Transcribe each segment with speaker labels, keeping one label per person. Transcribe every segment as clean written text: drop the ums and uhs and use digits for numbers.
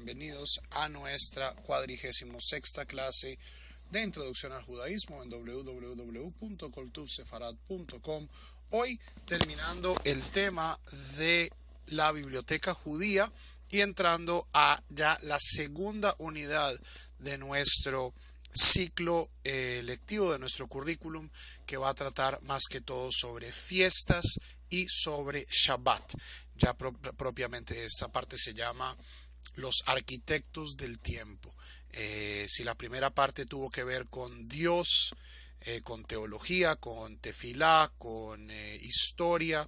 Speaker 1: bienvenidos a nuestra 46ª clase de Introducción al Judaísmo en www.koltuvsefarad.com. Hoy terminando el tema de la biblioteca judía y entrando a ya la segunda unidad de nuestro ciclo lectivo, de nuestro currículum, que va a tratar más que todo sobre fiestas y sobre Shabbat. Ya propiamente esta parte se llama los arquitectos del tiempo. Si la primera parte tuvo que ver con Dios, con teología, con tefilá, con historia,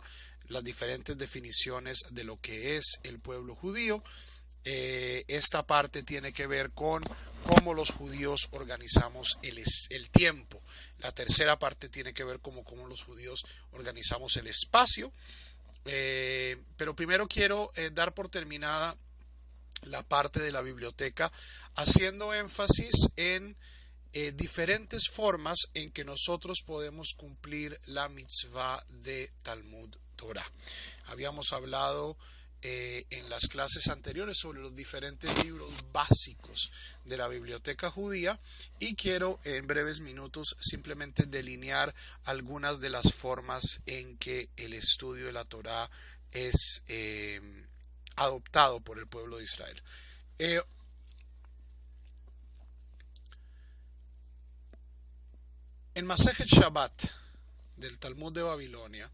Speaker 1: las diferentes definiciones de lo que es el pueblo judío, esta parte tiene que ver con cómo los judíos organizamos el tiempo. La tercera parte tiene que ver con cómo los judíos organizamos el espacio. Pero primero quiero dar por terminada la parte de la biblioteca, haciendo énfasis en diferentes formas en que nosotros podemos cumplir la mitzvah de Talmud Torah. Habíamos hablado en las clases anteriores sobre los diferentes libros básicos de la biblioteca judía y quiero en breves minutos simplemente delinear algunas de las formas en que el estudio de la Torah es adoptado por el pueblo de Israel. En Masejet Shabbat del Talmud de Babilonia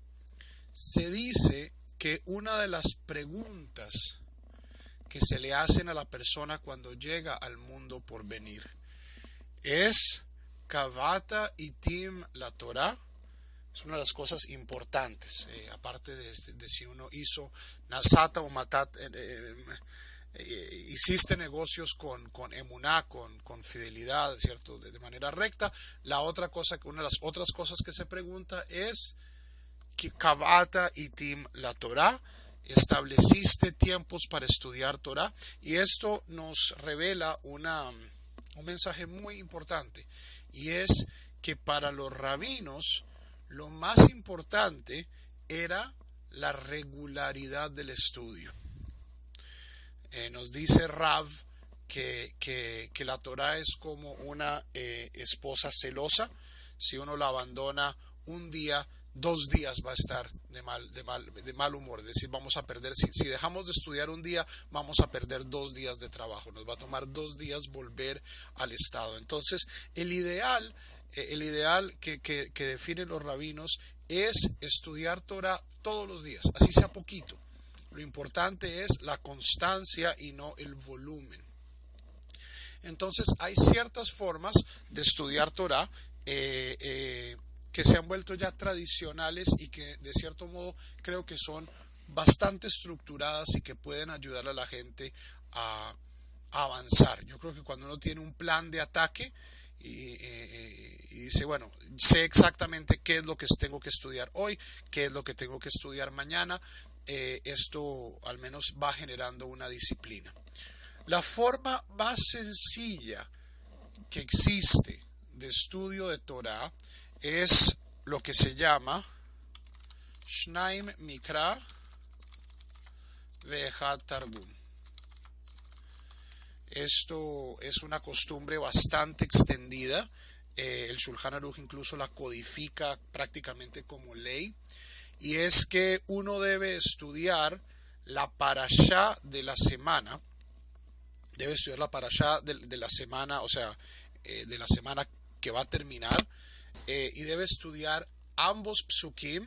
Speaker 1: se dice que una de las preguntas que se le hacen a la persona cuando llega al mundo por venir es Kavata Itim la Torah. Es una de las cosas importantes, aparte de si uno hizo Nasata o Matat, hiciste negocios con emuná, con fidelidad, ¿cierto? De manera recta. La otra cosa, una de las otras cosas que se pregunta es Kavata Itim la Torah, estableciste tiempos para estudiar Torah, y esto nos revela un mensaje muy importante, y es que para los rabinos lo más importante era la regularidad del estudio. Nos dice Rav que la Torah es como una esposa celosa. Si uno la abandona un día, 2 días va a estar de mal humor. Es decir, vamos a perder, si dejamos de estudiar un día, vamos a perder 2 días de trabajo. Nos va a tomar 2 días volver al estado. Entonces, el ideal que definen los rabinos es estudiar Torah todos los días, así sea poquito. Lo importante es la constancia y no el volumen. Entonces, hay ciertas formas de estudiar Torah que se han vuelto ya tradicionales y que de cierto modo creo que son bastante estructuradas y que pueden ayudar a la gente a avanzar. Yo creo que cuando uno tiene un plan de ataque y dice, bueno, sé exactamente qué es lo que tengo que estudiar hoy, qué es lo que tengo que estudiar mañana, esto al menos va generando una disciplina. La forma más sencilla que existe de estudio de Torah es lo que se llama Shnaim Mikra ve'echad Targum. Esto es una costumbre bastante extendida. El Shulchan Aruch incluso la codifica prácticamente como ley. Y es que uno debe estudiar la parashá de la semana. Debe estudiar la parashá de la semana, o sea, de la semana que va a terminar. Y debe estudiar ambos psukim.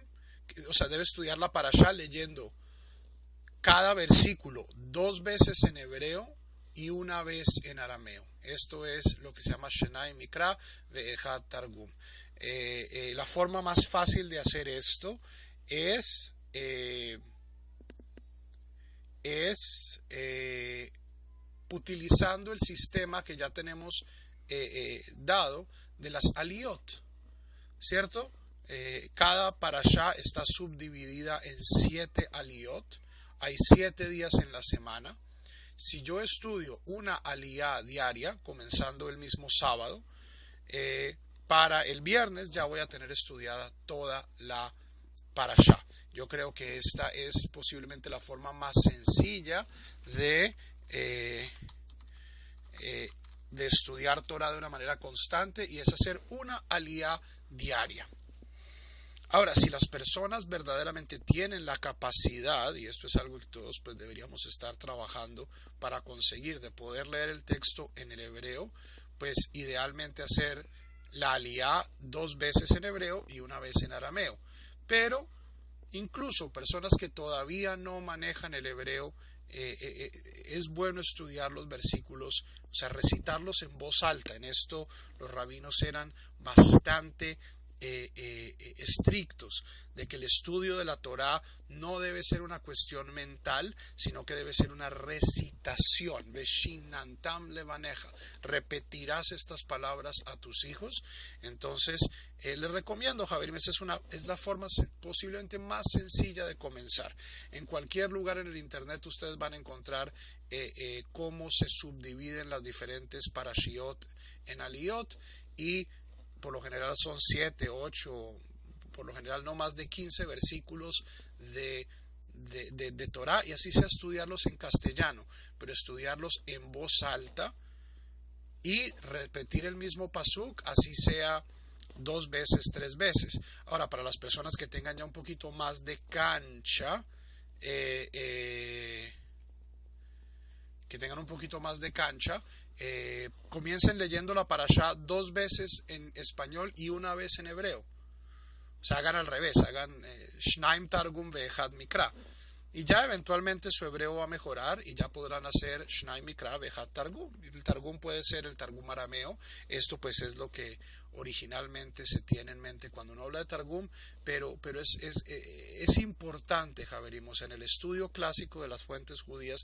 Speaker 1: O sea, debe estudiar la parashá leyendo cada versículo 2 veces en hebreo y 1 vez en arameo. Esto es lo que se llama Shenai Mikra ve'echad Targum. La forma más fácil de hacer esto es utilizando el sistema que ya tenemos dado de las aliyot, ¿cierto? Cada parashá está subdividida en 7 aliyot. Hay 7 días en la semana. Si yo estudio una aliyá diaria, comenzando el mismo sábado, para el viernes ya voy a tener estudiada toda la parashá. Yo creo que esta es posiblemente la forma más sencilla de de estudiar Torah de una manera constante y es hacer una aliyá diaria. Ahora, si las personas verdaderamente tienen la capacidad, y esto es algo que todos pues deberíamos estar trabajando para conseguir de poder leer el texto en el hebreo, pues idealmente hacer la aliyá 2 veces en hebreo y 1 vez en arameo. Pero incluso personas que todavía no manejan el hebreo, es bueno estudiar los versículos, o sea, recitarlos en voz alta. En esto los rabinos eran bastante estrictos, de que el estudio de la Torá no debe ser una cuestión mental, sino que debe ser una recitación. Veshinantam levaneja, repetirás estas palabras a tus hijos. Entonces les recomiendo, Javier, es la forma posiblemente más sencilla de comenzar. En cualquier lugar en el internet ustedes van a encontrar cómo se subdividen las diferentes parashiot en aliyot, y por lo general son 7, 8, por lo general no más de 15 versículos de Torah, y así sea estudiarlos en castellano, pero estudiarlos en voz alta y repetir el mismo pasuk, así sea 2 veces, 3 veces. Ahora, para las personas que tengan ya un poquito más de cancha, comiencen leyendo la parashá 2 veces en español y 1 vez en hebreo. O sea, hagan al revés, hagan Shnaim Targum Ve'echad Mikra. Y ya eventualmente su hebreo va a mejorar y ya podrán hacer Shnaim Mikra Ve'echad Targum. El Targum puede ser el Targum arameo. Esto pues es lo que originalmente se tiene en mente cuando uno habla de Targum, pero es importante, Javerimos, en el estudio clásico de las fuentes judías,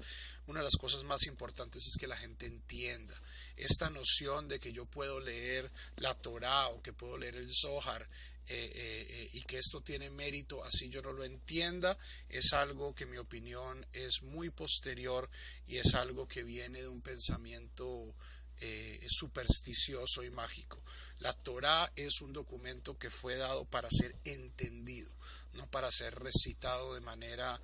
Speaker 1: una de las cosas más importantes es que la gente entienda esta noción de que yo puedo leer la Torá o que puedo leer el Zohar, y que esto tiene mérito así yo no lo entienda, es algo que en mi opinión es muy posterior y es algo que viene de un pensamiento supersticioso y mágico. La Torá es un documento que fue dado para ser entendido, no para ser recitado de manera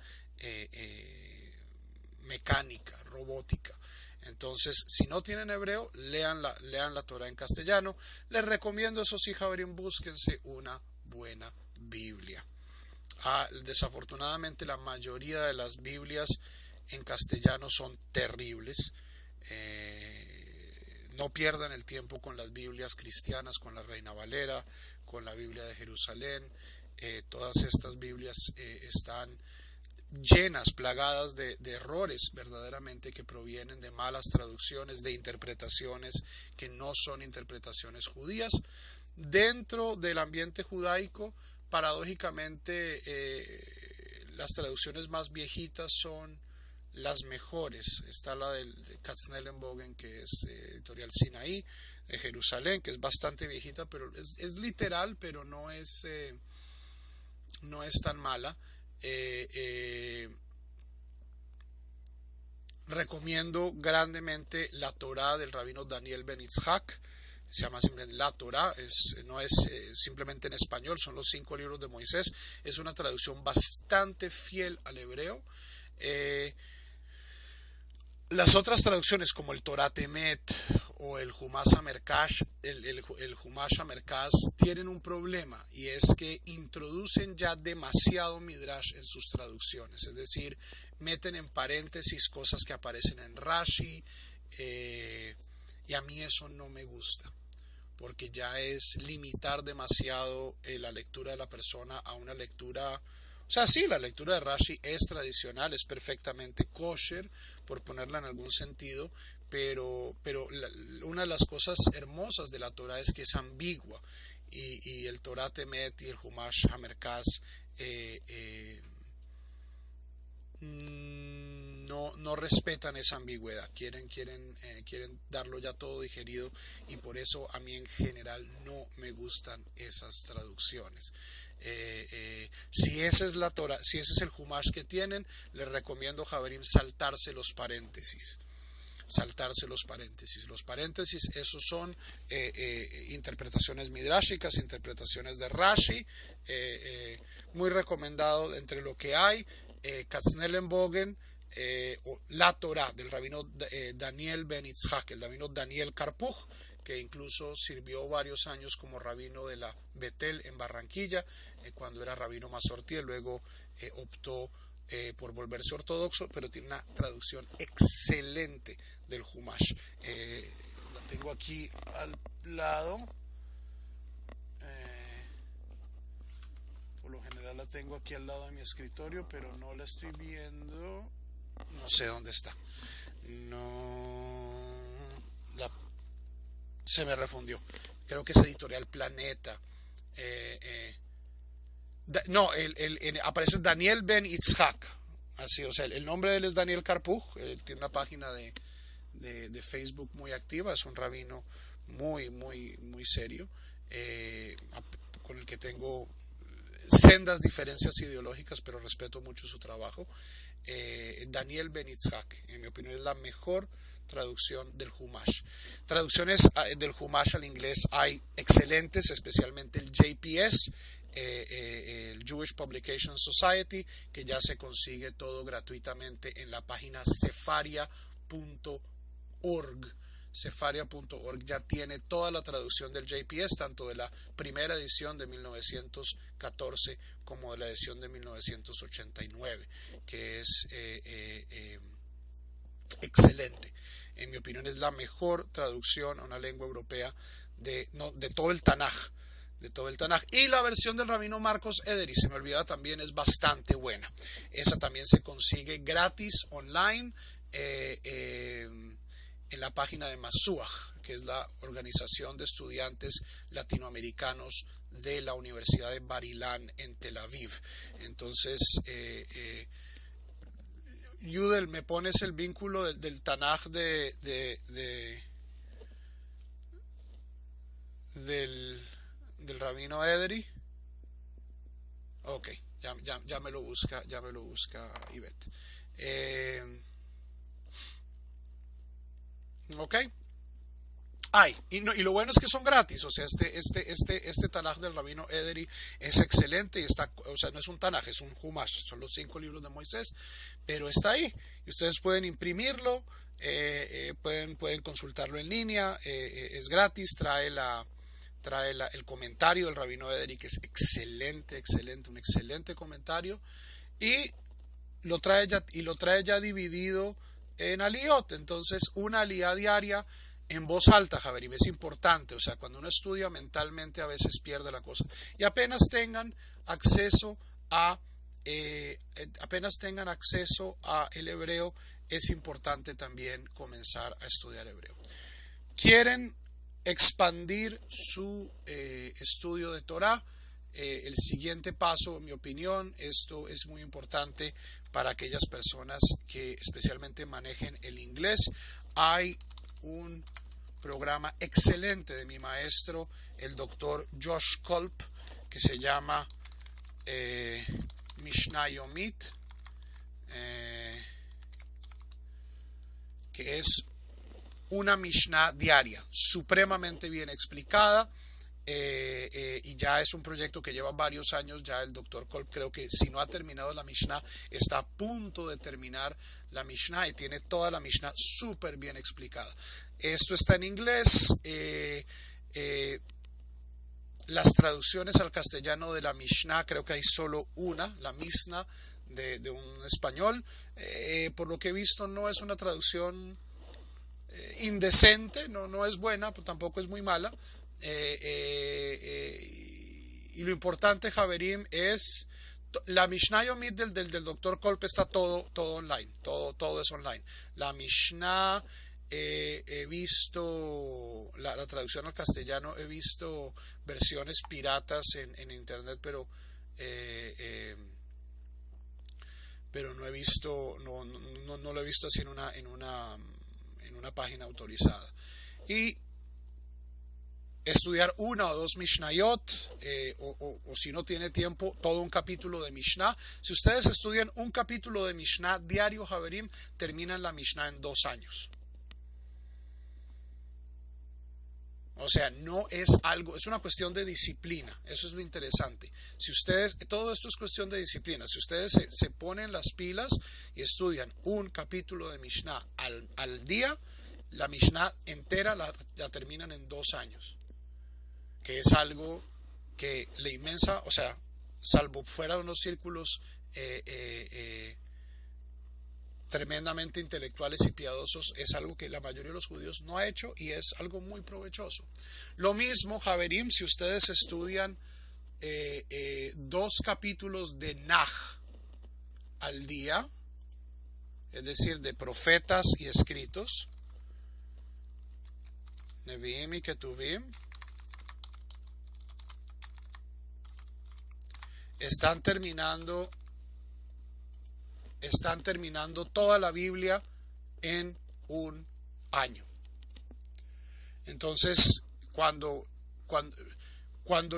Speaker 1: mecánica, robótica. Entonces, si no tienen hebreo, lean la Torá en castellano. Les recomiendo, eso sí, Javerín, búsquense una buena Biblia. Desafortunadamente, la mayoría de las Biblias en castellano son terribles. No pierdan el tiempo con las Biblias cristianas, con la Reina Valera, con la Biblia de Jerusalén. Todas estas Biblias están llenas, plagadas de errores verdaderamente que provienen de malas traducciones, de interpretaciones que no son interpretaciones judías. Dentro del ambiente judaico, paradójicamente, las traducciones más viejitas son las mejores. Está la de Katznellenbogen, que es editorial Sinaí, de Jerusalén, que es bastante viejita, pero es literal, pero no es tan mala. Recomiendo grandemente la Torá del rabino Daniel Ben Itzhak. Se llama simplemente la Torá, no es simplemente en español, son los 5 libros de Moisés. Es una traducción bastante fiel al hebreo. Las otras traducciones como el Torah Temet o el Humash HaMerkaz, el Humash HaMerkaz tienen un problema, y es que introducen ya demasiado midrash en sus traducciones, es decir, meten en paréntesis cosas que aparecen en Rashi, y a mí eso no me gusta, porque ya es limitar demasiado la lectura de la persona a una lectura. O sea, sí, la lectura de Rashi es tradicional, es perfectamente kosher, por ponerla en algún sentido, pero una de las cosas hermosas de la Torah es que es ambigua, y el Torah Temet y el Humash HaMerkaz no respetan esa ambigüedad, quieren darlo ya todo digerido, y por eso a mí en general no me gustan esas traducciones. Si esa es la Torah, si ese es el Humash que tienen, les recomiendo, Javerim, saltarse los paréntesis. Los paréntesis, esos son interpretaciones midrashicas, interpretaciones de Rashi, muy recomendado entre lo que hay. Katznellenbogen, o la Torá del rabino Daniel Ben Itzhak, el rabino Daniel Karpuch, que incluso sirvió varios años como rabino de la Betel en Barranquilla, cuando era rabino masortí, luego optó por volverse ortodoxo, pero tiene una traducción excelente del Humash. La tengo aquí al lado. Por lo general la tengo aquí al lado de mi escritorio, pero no la estoy viendo. No sé dónde está. Se me refundió. Creo que es Editorial Planeta. Aparece Daniel Ben Itzhak. Así, o sea, el nombre de él es Daniel Karpuch. Tiene una página de Facebook muy activa. Es un rabino muy, muy, muy serio, con el que tengo sendas diferencias ideológicas, pero respeto mucho su trabajo. Daniel Ben Itzhak, en mi opinión, es la mejor traducción del Humash. Traducciones del Humash al inglés hay excelentes, especialmente el JPS, el Jewish Publication Society, que ya se consigue todo gratuitamente en la página sefaria.org. Sefaria.org ya tiene toda la traducción del JPS, tanto de la primera edición de 1914 como de la edición de 1989, que es excelente. En mi opinión es la mejor traducción a una lengua europea de todo el Tanaj. Y la versión del rabino Marcos Ederi, se me olvidaba también, es bastante buena. Esa también se consigue gratis online en la página de Masuach, que es la organización de estudiantes latinoamericanos de la Universidad de Bar Ilan en Tel Aviv. Entonces, Yudel, ¿me pones el vínculo del Tanaj del rabino Ederi? Ok, ya me lo busca Ivette. Ok. Y lo bueno es que son gratis, o sea, este Tanaj del rabino Ederi es excelente y está, o sea, no es un Tanaj, es un Humash, son los 5 libros de Moisés, pero está ahí y ustedes pueden imprimirlo, pueden consultarlo en línea, es gratis, trae el comentario del rabino Ederi, que es excelente, un excelente comentario, y lo trae ya dividido en aliyot. Entonces, una aliyá diaria en voz alta, Javerim, es importante. O sea, cuando uno estudia mentalmente a veces pierde la cosa. Y apenas tengan acceso a el hebreo, es importante también comenzar a estudiar hebreo. ¿Quieren expandir su estudio de Torah? El siguiente paso, en mi opinión, esto es muy importante para aquellas personas que especialmente manejen el inglés. Hay un programa excelente de mi maestro, el doctor Josh Kolb, que se llama Mishnah Yomit, que es una Mishnah diaria, supremamente bien explicada. Y ya es un proyecto que lleva varios años. Ya el doctor Kolb, creo que si no ha terminado la Mishnah, está a punto de terminar la Mishnah y tiene toda la Mishnah súper bien explicada. Esto está en inglés. Las traducciones al castellano de la Mishnah, creo que hay solo una, la Mishnah de un español. Por lo que he visto, no es una traducción indecente, no es buena, pero tampoco es muy mala. Y lo importante, Javerim, es la Mishnah Yomit del doctor Kolb, está todo online, todo es online. La Mishnah, he visto la traducción al castellano, he visto versiones piratas en internet, pero no he visto, no lo he visto así en una página autorizada. Y estudiar una o dos Mishnayot, o si no tiene tiempo, todo un capítulo de Mishnah. Si ustedes estudian un capítulo de Mishnah diario, Javerim, terminan la Mishnah en 2 años. O sea, no es algo, es una cuestión de disciplina. Eso es lo interesante. Si ustedes, todo esto es cuestión de disciplina. Si ustedes se ponen las pilas y estudian un capítulo de Mishnah al día, la Mishnah entera la terminan en 2 años. Que es algo que la inmensa, o sea, salvo fuera de unos círculos tremendamente intelectuales y piadosos, es algo que la mayoría de los judíos no ha hecho y es algo muy provechoso. Lo mismo, Javerim, si ustedes estudian 2 capítulos de Naj al día, es decir, de profetas y escritos, Nevi'im y Ketuvim, están terminando toda la Biblia en un año. Entonces, cuando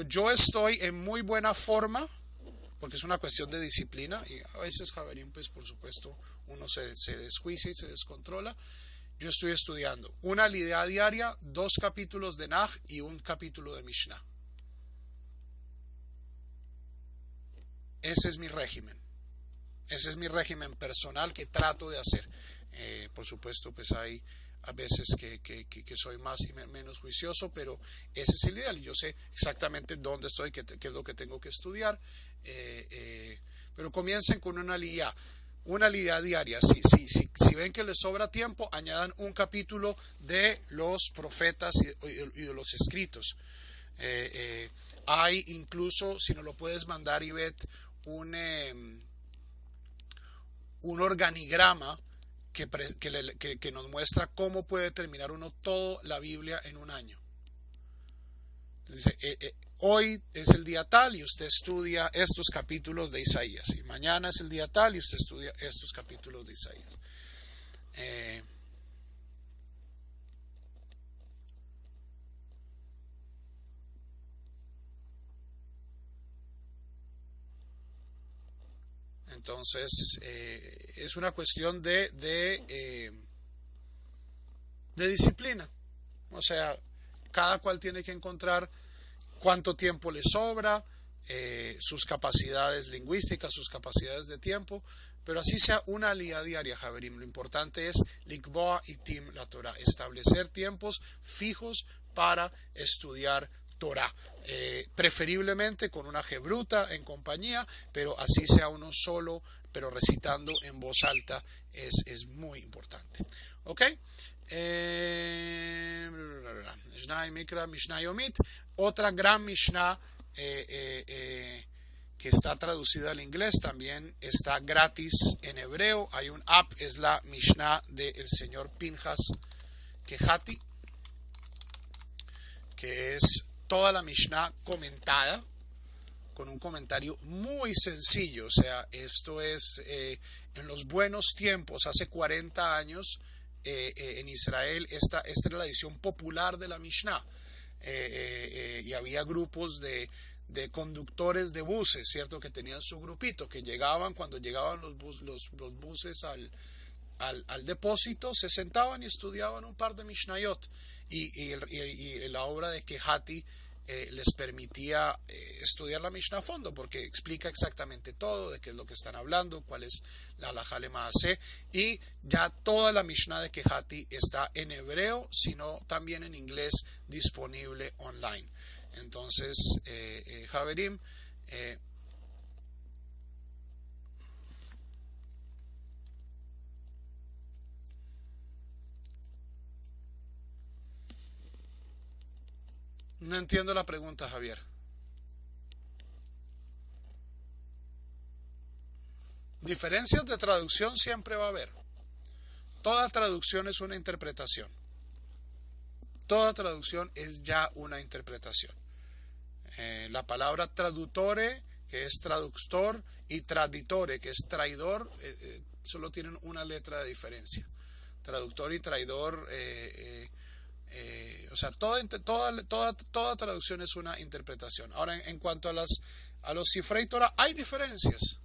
Speaker 1: yo estoy en muy buena forma, porque es una cuestión de disciplina, y a veces, Javerín, pues por supuesto, uno se desjuicia y se descontrola, yo estoy estudiando una lidá diaria, 2 capítulos de Naj y 1 capítulo de Mishnah. Ese es mi régimen. Ese es mi régimen personal que trato de hacer. Por supuesto, pues hay a veces que soy más y menos juicioso, pero ese es el ideal. Y yo sé exactamente dónde estoy, qué es lo que tengo que estudiar. Pero comiencen con una lidá diaria. Si ven que les sobra tiempo, añadan 1 capítulo de los profetas y de los escritos. Hay incluso, si no lo puedes mandar, Ivette, un organigrama que nos muestra cómo puede terminar uno toda la Biblia en un año. Dice, hoy es el día tal y usted estudia estos capítulos de Isaías, y mañana es el día tal y usted estudia estos capítulos de Isaías. Entonces, es una cuestión de disciplina. O sea, cada cual tiene que encontrar cuánto tiempo le sobra, sus capacidades lingüísticas, sus capacidades de tiempo, pero así sea una lidá diaria, Javerim. Lo importante es likboa y tim la Torah, establecer tiempos fijos para estudiar Torah, preferiblemente con una jebruta en compañía, pero así sea uno solo, pero recitando en voz alta es muy importante. ¿Ok? Mishnah Mikra, Mishnah Yomit, otra gran Mishnah que está traducida al inglés, también está gratis en hebreo. Hay un app, es la Mishnah del señor Pinhas Kehati, que es toda la Mishnah comentada, con un comentario muy sencillo. O sea, esto es en los buenos tiempos, hace 40 años, en Israel, esta era la edición popular de la Mishnah. Y había grupos de conductores de buses, ¿cierto? Que tenían su grupito, que llegaban, cuando llegaban los buses al depósito, se sentaban y estudiaban un par de Mishnayot. Y la obra de Kehati les permitía estudiar la Mishnah a fondo, porque explica exactamente todo, de qué es lo que están hablando, cuál es la halajá lema'aseh, y ya toda la Mishnah de Kehati está en hebreo, sino también en inglés, disponible online. Entonces, Javerim, no entiendo la pregunta, Javier. Diferencias de traducción siempre va a haber. Toda traducción es una interpretación. Toda traducción es ya una interpretación. La palabra traduttore, que es traductor, y traditore, que es traidor, solo tienen una letra de diferencia. Traductor y traidor, o sea, toda traducción es una interpretación. Ahora, en cuanto a los Sifrei Torah, hay diferencias.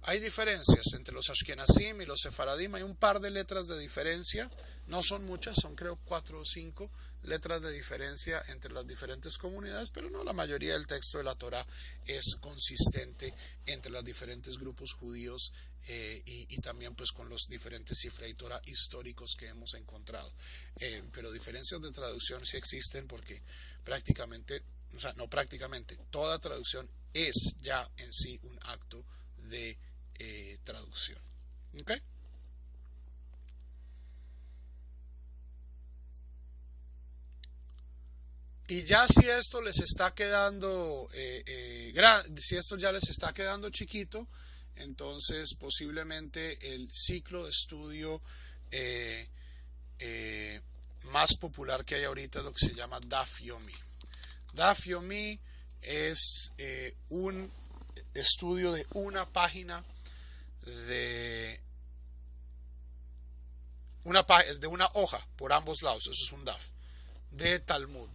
Speaker 1: Hay diferencias entre los Ashkenazim y los Sefaradim, hay un par de letras de diferencia, no son muchas, son creo 4 o 5 letras de diferencia entre las diferentes comunidades, pero no, la mayoría del texto de la Torá es consistente entre los diferentes grupos judíos y también pues con los diferentes Sifrei Torá históricos que hemos encontrado. Pero diferencias de traducción sí existen porque prácticamente, o sea, no prácticamente, toda traducción es ya en sí un acto de traducción. ¿Okay? Y ya si esto les está quedando si esto ya les está quedando chiquito, entonces posiblemente el ciclo de estudio eh, más popular que hay ahorita es lo que se llama Daf Yomi. Daf Yomi es un estudio de una página de una hoja por ambos lados, eso es un daf, de Talmud,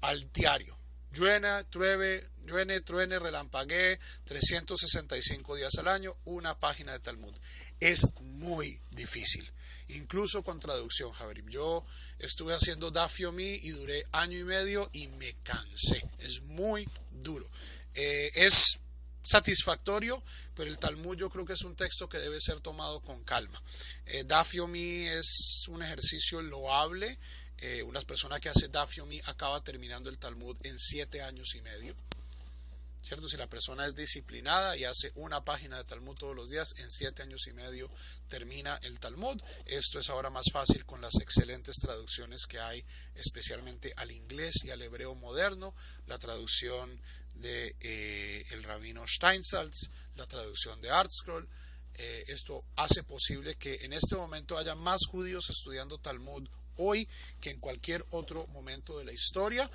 Speaker 1: al diario. Lluene, truene, relampaguee, 365 días al año, una página de Talmud. Es muy difícil, incluso con traducción, Javerim. Yo estuve haciendo Daf Yomi y duré año y medio y me cansé. Es muy duro. Es satisfactorio, pero el Talmud yo creo que es un texto que debe ser tomado con calma. Daf Yomi es un ejercicio loable. Una persona que hace Daf Yomi acaba terminando el Talmud en 7 años y medio. ¿Cierto? Si la persona es disciplinada y hace una página de Talmud todos los días, en 7 años y medio termina el Talmud. Esto es ahora más fácil con las excelentes traducciones que hay, especialmente al inglés y al hebreo moderno, la traducción de el rabino Steinsaltz, la traducción de ArtScroll. Esto hace posible que en este momento haya más judíos estudiando Talmud hoy que en cualquier otro momento de la historia.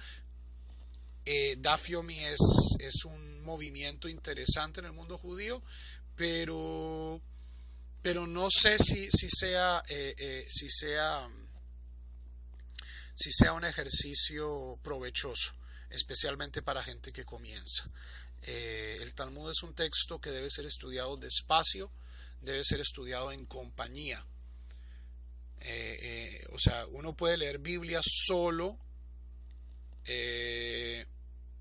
Speaker 1: Daf Yomi es un movimiento interesante en el mundo judío, pero no sé si sea un ejercicio provechoso, especialmente para gente que comienza. El Talmud es un texto que debe ser estudiado despacio, debe ser estudiado en compañía. O sea, uno puede leer Biblia solo,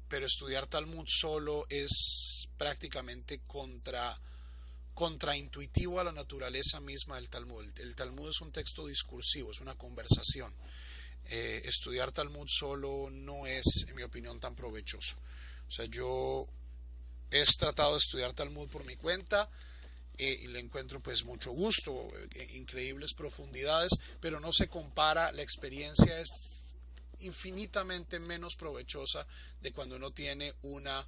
Speaker 1: pero estudiar Talmud solo es prácticamente contraintuitivo a la naturaleza misma del Talmud. El Talmud es un texto discursivo, es una conversación. Estudiar Talmud solo no es, en mi opinión, tan provechoso. O sea, yo he tratado de estudiar Talmud por mi cuenta y le encuentro pues mucho gusto, increíbles profundidades, pero no se compara, la experiencia es infinitamente menos provechosa de cuando uno tiene una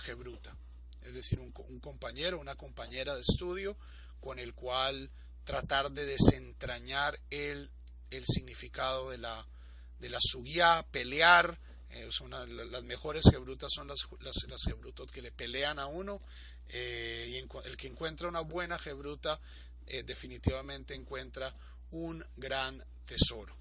Speaker 1: jebruta, es decir, un compañero, una compañera de estudio con el cual tratar de desentrañar el significado de la sugía, pelear. Las mejores gebrutas son las gebrutot que le pelean a uno, y el que encuentra una buena gebruta definitivamente encuentra un gran tesoro.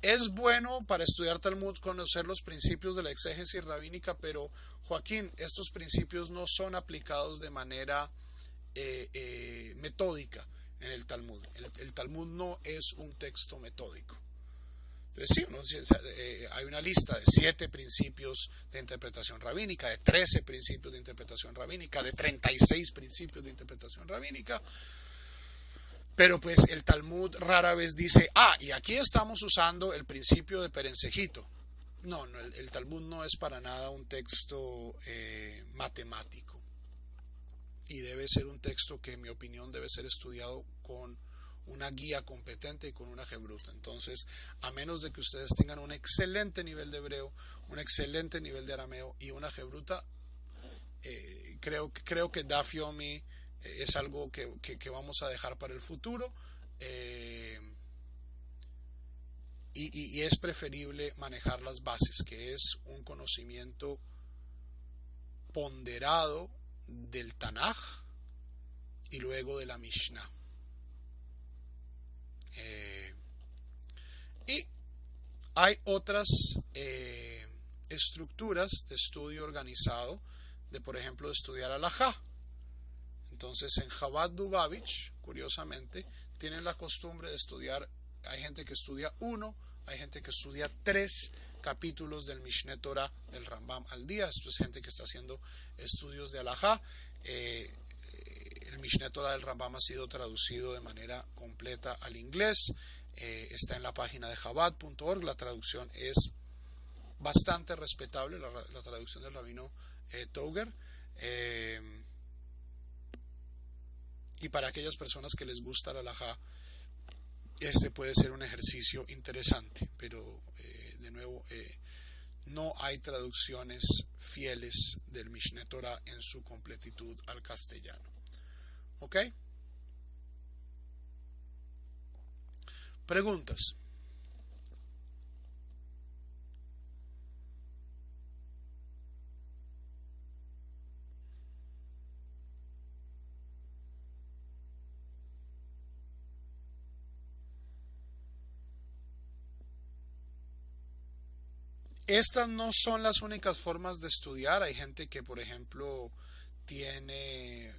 Speaker 1: Es bueno para estudiar Talmud conocer los principios de la exégesis rabínica, pero Joaquín, estos principios no son aplicados de manera metódica en el Talmud. El Talmud no es un texto metódico. Entonces, sí, hay una lista de 7 principios de interpretación rabínica, de 13 principios de interpretación rabínica, de 36 principios de interpretación rabínica. Pero pues el Talmud rara vez dice, y aquí estamos usando el principio de Perensejito. No, el Talmud no es para nada un texto matemático. Y debe ser un texto que, en mi opinión, debe ser estudiado con una guía competente y con una gebruta. Entonces, a menos de que ustedes tengan un excelente nivel de hebreo, un excelente nivel de arameo y una gebruta, creo que Daf Yomi es algo que vamos a dejar para el futuro, y es preferible manejar las bases, que es un conocimiento ponderado del Tanaj y luego de la Mishnah. Y hay otras estructuras de estudio organizado, de por ejemplo de estudiar alajá. Entonces en Chabad Lubavitch, curiosamente, tienen la costumbre de estudiar, hay gente que estudia uno, hay gente que estudia 3 capítulos del Mishneh Torah del Rambam al día. Esto es gente que está haciendo estudios de alajá. El Mishneh Torah del Rambam ha sido traducido de manera completa al inglés. Está en la página de Chabad.org. La traducción es bastante respetable, la traducción del rabino Toger. Y para aquellas personas que les gusta la halajá, este puede ser un ejercicio interesante, pero de nuevo no hay traducciones fieles del Mishneh Torah en su completitud al castellano. ¿Ok? Preguntas. Estas no son las únicas formas de estudiar. Hay gente que, por ejemplo, tiene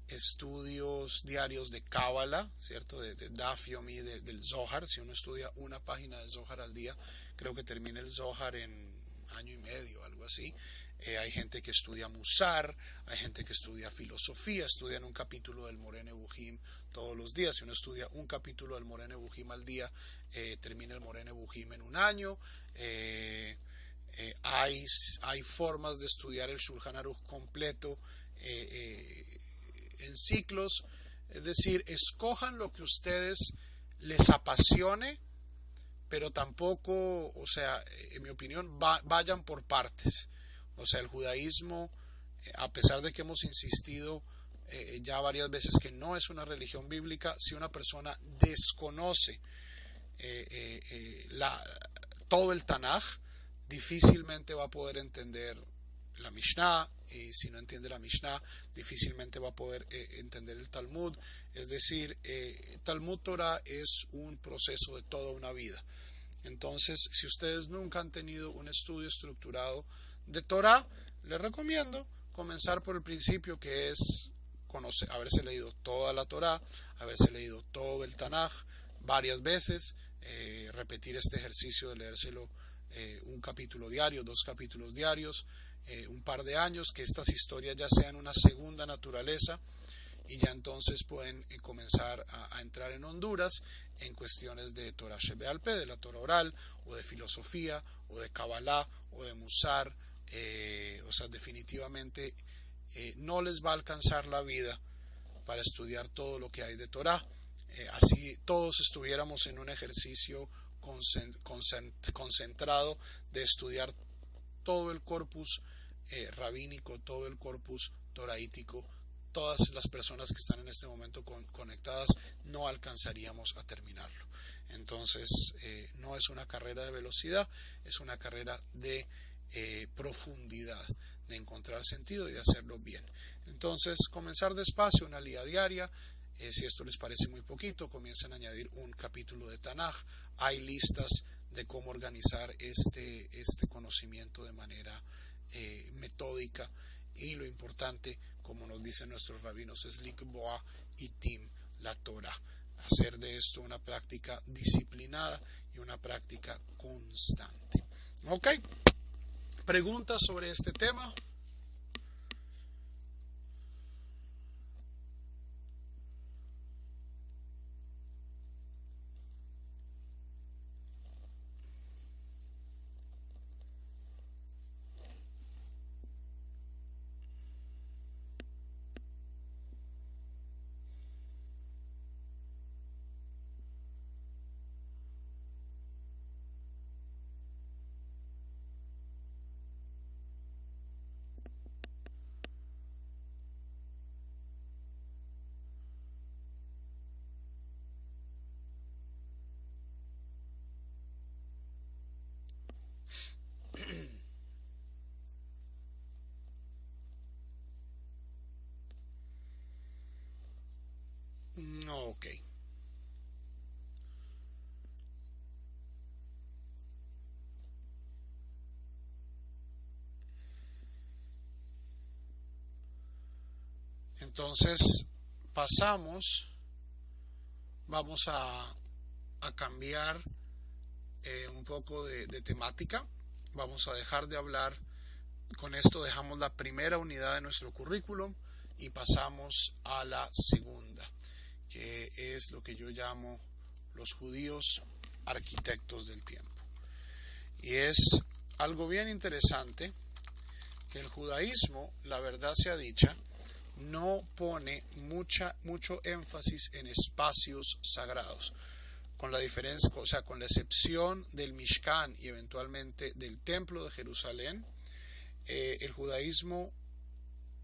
Speaker 1: estudios diarios de Cábala, ¿cierto? De Daf Yomi, del Zohar. Si uno estudia una página de Zohar al día, creo que termina el Zohar en año y medio, algo así. Hay gente que estudia Musar, hay gente que estudia filosofía, estudian un capítulo del Moreh Nevuchim todos los días. Si uno estudia un capítulo del Moreh Nevuchim al día, termina el Moreh Nevuchim en un año. Hay formas de estudiar el Shulchan Aruch completo en ciclos. Es decir, escojan lo que a ustedes les apasione, pero tampoco, o sea, en mi opinión, vayan por partes. O sea, el judaísmo, a pesar de que hemos insistido ya varias veces que no es una religión bíblica, si una persona desconoce todo el Tanaj, difícilmente va a poder entender la Mishnah, y si no entiende la Mishnah, difícilmente va a poder entender el Talmud. Es decir, Talmud Torah es un proceso de toda una vida. Entonces, si ustedes nunca han tenido un estudio estructurado de Torah, les recomiendo comenzar por el principio, que es haberse leído toda la Torah, haberse leído todo el Tanaj varias veces, repetir este ejercicio de leérselo un capítulo diario, 2 capítulos diarios, un par de años, que estas historias ya sean una segunda naturaleza, y ya entonces pueden comenzar a entrar en Honduras en cuestiones de Torah Shebe'al Peh, de la Torah oral, o de filosofía, o de Kabbalah, o de Musar. O sea, definitivamente no les va a alcanzar la vida para estudiar todo lo que hay de Torah. Así todos estuviéramos en un ejercicio concentrado de estudiar todo el corpus rabínico, todo el corpus toraítico. Todas las personas que están en este momento conectadas no alcanzaríamos a terminarlo. Entonces no es una carrera de velocidad, es una carrera de profundidad, de encontrar sentido y de hacerlo bien. Entonces, comenzar despacio, una liga diaria. Si esto les parece muy poquito, comiencen a añadir un capítulo de Tanaj. Hay listas de cómo organizar este conocimiento de manera metódica, y lo importante, como nos dicen nuestros rabinos, es likboa itim la Torah, hacer de esto una práctica disciplinada y una práctica constante. ¿Ok? ¿Preguntas sobre este tema? No, ok. Entonces vamos a cambiar un poco de temática. Vamos a dejar de hablar, con esto dejamos la primera unidad de nuestro currículum y pasamos a la segunda, que es lo que yo llamo los judíos arquitectos del tiempo. Y es algo bien interesante que el judaísmo, la verdad sea dicha, no pone mucho énfasis en espacios sagrados, con la diferencia, o sea, con la excepción del Mishkan y eventualmente del Templo de Jerusalén. El judaísmo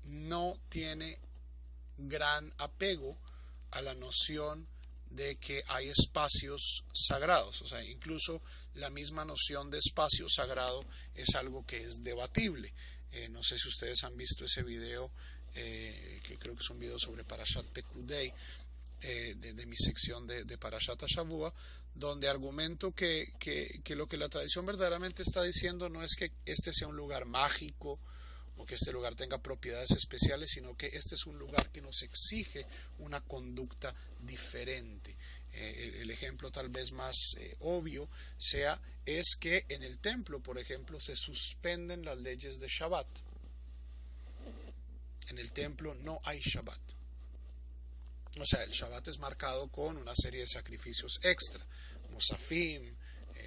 Speaker 1: no tiene gran apego a la noción de que hay espacios sagrados, o sea, incluso la misma noción de espacio sagrado es algo que es debatible. No sé si ustedes han visto ese video, que creo que es un video sobre Parashat Pekudei, de mi sección de Parashat Shavua, donde argumento que lo que la tradición verdaderamente está diciendo no es que este sea un lugar mágico o que este lugar tenga propiedades especiales, sino que este es un lugar que nos exige una conducta diferente. El ejemplo tal vez más obvio es que en el templo, por ejemplo, se suspenden las leyes de Shabbat. En el templo no hay Shabbat. O sea, el Shabbat es marcado con una serie de sacrificios extra, Musafim,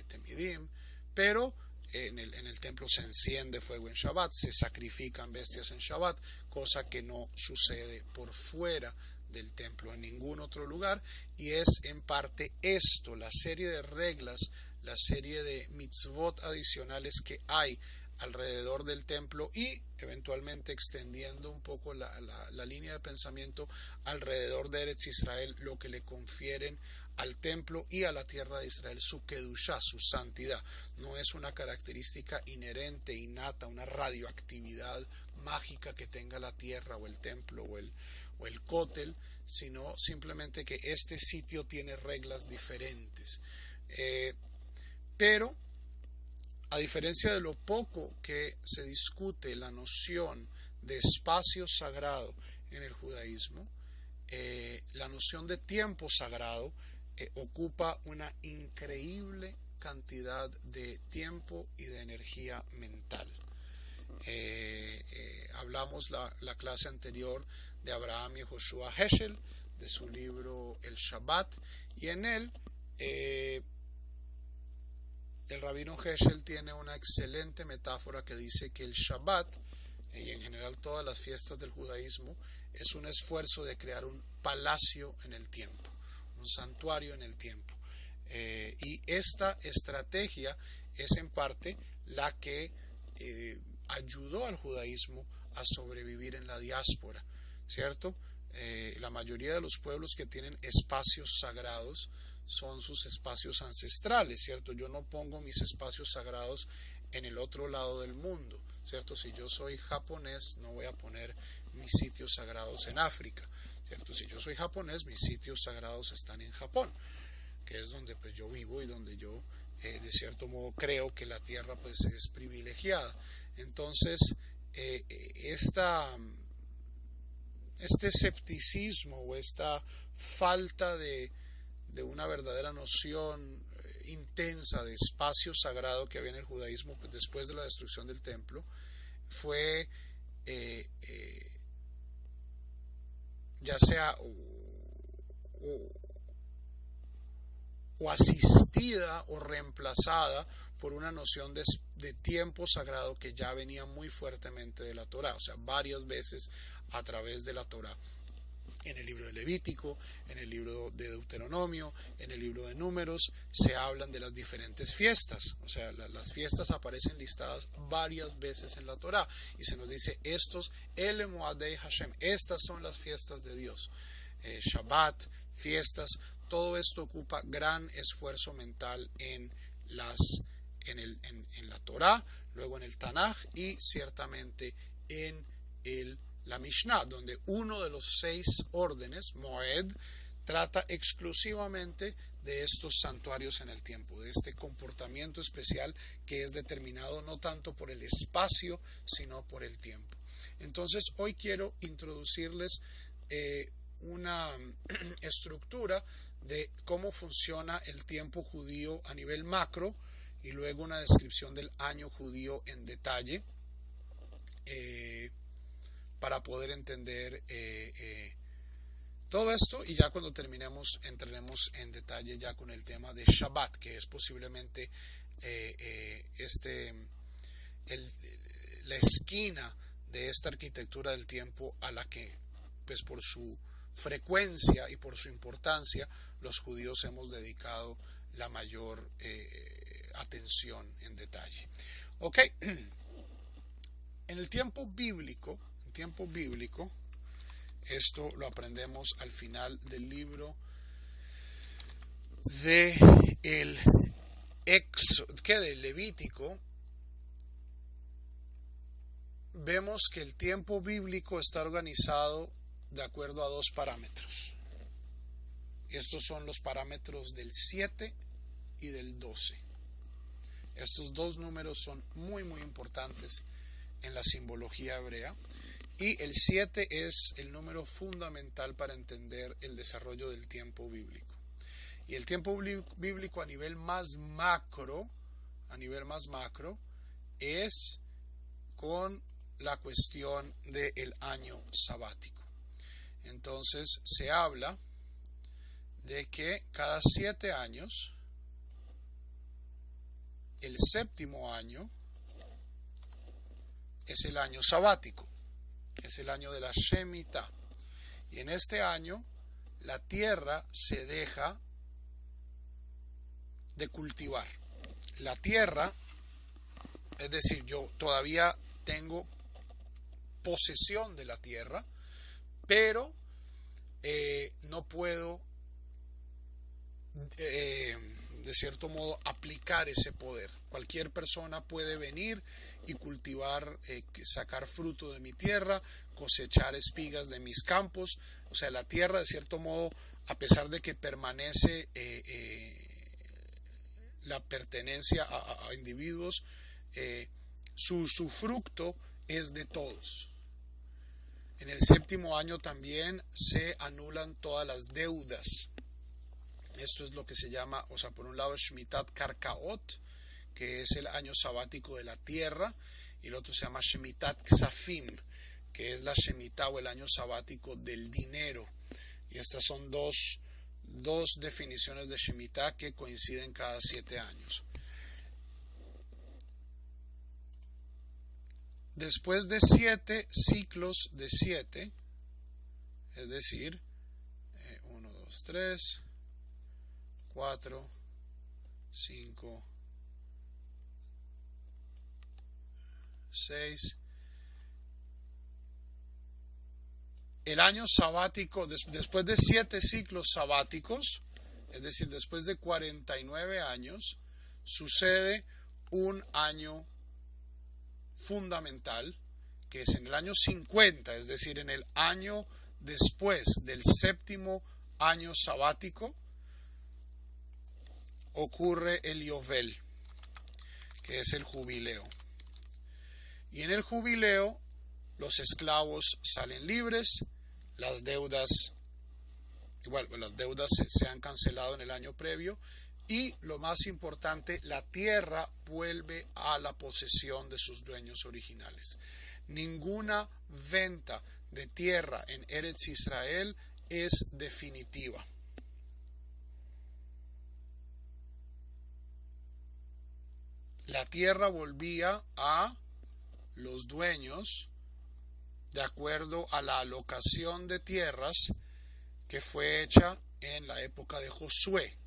Speaker 1: Temidim, pero en el templo se enciende fuego en Shabbat, se sacrifican bestias en Shabbat, cosa que no sucede por fuera del templo en ningún otro lugar, y es en parte esto, la serie de reglas, la serie de mitzvot adicionales que hay alrededor del templo y eventualmente extendiendo un poco la línea de pensamiento alrededor de Eretz Israel, lo que le confieren al templo y a la tierra de Israel su kedushá, su santidad. No es una característica inherente, innata, una radioactividad mágica que tenga la tierra o el templo o el cótel, sino simplemente que este sitio tiene reglas diferentes. Pero a diferencia de lo poco que se discute la noción de espacio sagrado en el judaísmo, la noción de tiempo sagrado ocupa una increíble cantidad de tiempo y de energía mental. Hablamos la clase anterior de Abraham y Joshua Heschel, de su libro El Shabbat, y en él el rabino Heschel tiene una excelente metáfora que dice que el Shabbat y en general todas las fiestas del judaísmo es un esfuerzo de crear un palacio en el tiempo, un santuario en el tiempo, y esta estrategia es en parte la que ayudó al judaísmo a sobrevivir en la diáspora, ¿cierto? La mayoría de los pueblos que tienen espacios sagrados son sus espacios ancestrales, ¿cierto? Yo no pongo mis espacios sagrados en el otro lado del mundo, ¿cierto? Si yo soy japonés, no voy a poner mis sitios sagrados en África, ¿cierto? Si yo soy japonés, mis sitios sagrados están en Japón, que es donde pues yo vivo y donde yo de cierto modo creo que la tierra pues es privilegiada. Entonces este escepticismo o esta falta de una verdadera noción intensa de espacio sagrado que había en el judaísmo pues, después de la destrucción del templo fue ya sea o asistida o reemplazada por una noción de tiempo sagrado que ya venía muy fuertemente de la Torá, o sea, varias veces a través de la Torá. En el libro de Levítico, en el libro de Deuteronomio, en el libro de Números, se hablan de las diferentes fiestas. O sea, las fiestas aparecen listadas varias veces en la Torá. Y se nos dice, El Moadei Hashem, estas son las fiestas de Dios. Shabbat, fiestas, todo esto ocupa gran esfuerzo mental en la Torá, luego en el Tanaj y ciertamente en la Mishnah, donde uno de los 6 órdenes, Moed, trata exclusivamente de estos santuarios en el tiempo, de este comportamiento especial que es determinado no tanto por el espacio, sino por el tiempo. Entonces, hoy quiero introducirles una estructura de cómo funciona el tiempo judío a nivel macro y luego una descripción del año judío en detalle para poder entender todo esto, y ya cuando terminemos entraremos en detalle ya con el tema de Shabbat, que es posiblemente la esquina de esta arquitectura del tiempo a la que, pues por su frecuencia y por su importancia, los judíos hemos dedicado la mayor atención en detalle. Ok, en el tiempo bíblico, esto lo aprendemos al final del libro del Levítico. Vemos que el tiempo bíblico está organizado de acuerdo a dos parámetros. Estos son los parámetros del 7 y del 12. Estos dos números son muy importantes en la simbología hebrea. Y el 7 es el número fundamental para entender el desarrollo del tiempo bíblico. Y el tiempo bíblico a nivel más macro, es con la cuestión del año sabático. Entonces se habla de que cada 7 años, el séptimo año es el año sabático. Es el año de la Shemitah. Y en este año la tierra se deja de cultivar. La tierra, es decir, yo todavía tengo posesión de la tierra, pero no puedo, de cierto modo, aplicar ese poder. Cualquier persona puede venir y cultivar, sacar fruto de mi tierra, cosechar espigas de mis campos. O sea, la tierra, de cierto modo, a pesar de que permanece la pertenencia a individuos, su fruto es de todos. En el séptimo año también se anulan todas las deudas. Esto es lo que se llama, o sea, por un lado Shmitat Karkaot, que es el año sabático de la tierra, y el otro se llama Shemitat Ksafim, que es la Shemitah o el año sabático del dinero. Y estas son dos definiciones de Shemitah que coinciden cada 7 años. Después de 7 ciclos de 7, es decir, 1, 2, 3, 4, 5, 6. El año sabático, después de 7 ciclos sabáticos, es decir, después de 49 años, sucede un año fundamental, que es en el año 50, es decir, en el año después del séptimo año sabático, ocurre el Yovel, que es el jubileo. Y en el jubileo los esclavos salen libres, las deudas se han cancelado en el año previo, y lo más importante, la tierra vuelve a la posesión de sus dueños originales. Ninguna venta de tierra en Eretz Israel es definitiva. La tierra volvía a los dueños de acuerdo a la alocación de tierras que fue hecha en la época de Josué,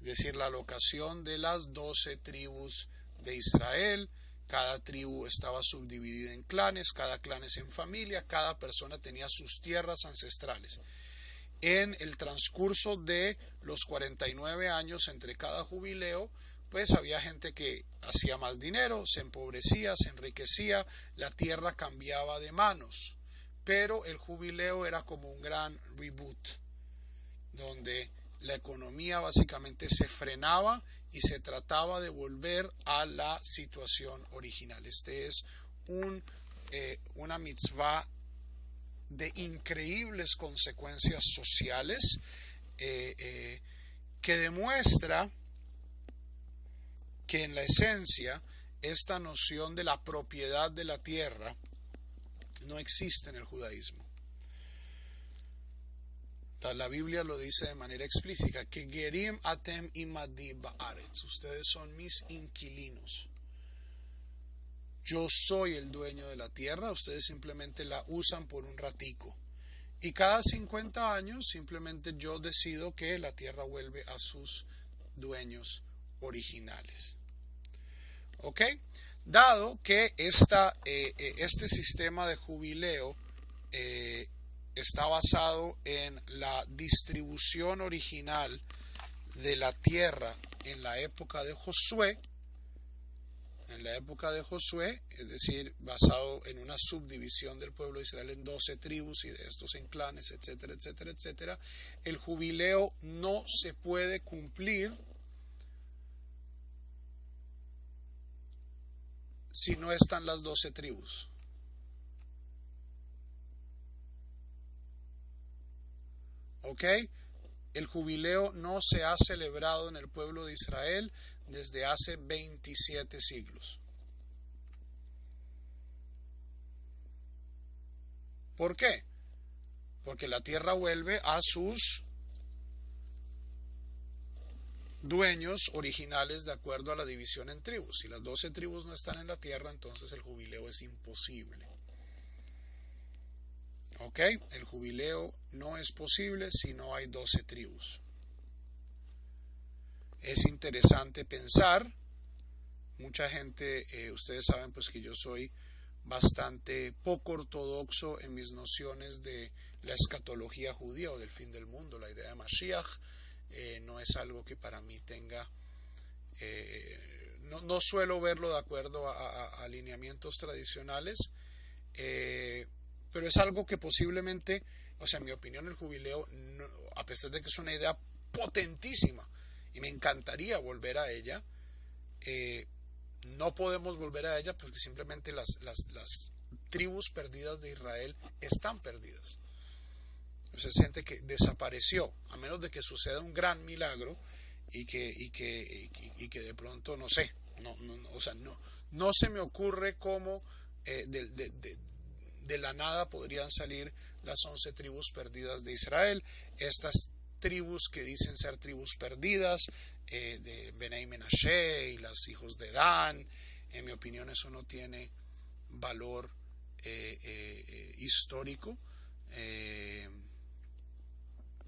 Speaker 1: es decir, la alocación de las 12 tribus de Israel. Cada tribu estaba subdividida en clanes, cada clan es en familia, cada persona tenía sus tierras ancestrales. En el transcurso de los 49 años entre cada jubileo, pues había gente que hacía más dinero, se empobrecía, se enriquecía, la tierra cambiaba de manos, pero el jubileo era como un gran reboot, donde la economía básicamente se frenaba y se trataba de volver a la situación original. Este es una mitzvah de increíbles consecuencias sociales, que demuestra que en la esencia esta noción de la propiedad de la tierra no existe en el judaísmo. La Biblia lo dice de manera explícita, que Gerim atem imadi ba'aretz, ustedes son mis inquilinos. Yo soy el dueño de la tierra, ustedes simplemente la usan por un ratico. Y cada 50 años simplemente yo decido que la tierra vuelve a sus dueños originales. ¿Ok? Dado que este sistema de jubileo está basado en la distribución original de la tierra en la época de Josué, es decir, basado en una subdivisión del pueblo de Israel en 12 tribus y de estos en clanes, etcétera, etcétera, etcétera, el jubileo no se puede cumplir si no están las 12 tribus. ¿Ok? El jubileo no se ha celebrado en el pueblo de Israel desde hace 27 siglos. ¿Por qué? Porque la tierra vuelve a sus dueños originales de acuerdo a la división en tribus. Si las 12 tribus no están en la tierra, entonces el jubileo es imposible. ¿Ok? El jubileo no es posible si no hay 12 tribus. Es interesante pensar, mucha gente, ustedes saben pues que yo soy bastante poco ortodoxo en mis nociones de la escatología judía o del fin del mundo, la idea de Mashiach, no es algo que para mí tenga, no suelo verlo de acuerdo a alineamientos tradicionales, pero es algo que posiblemente, o sea, en mi opinión el jubileo, no, a pesar de que es una idea potentísima y me encantaría volver a ella, no podemos volver a ella porque simplemente las tribus perdidas de Israel están perdidas. O sea, es gente que desapareció, a menos de que suceda un gran milagro y que de pronto, no sé, no se me ocurre cómo de la nada podrían salir las 11 tribus perdidas de Israel. Estas tribus que dicen ser tribus perdidas, de Benay Menashe y los hijos de Dan, en mi opinión eso no tiene valor histórico.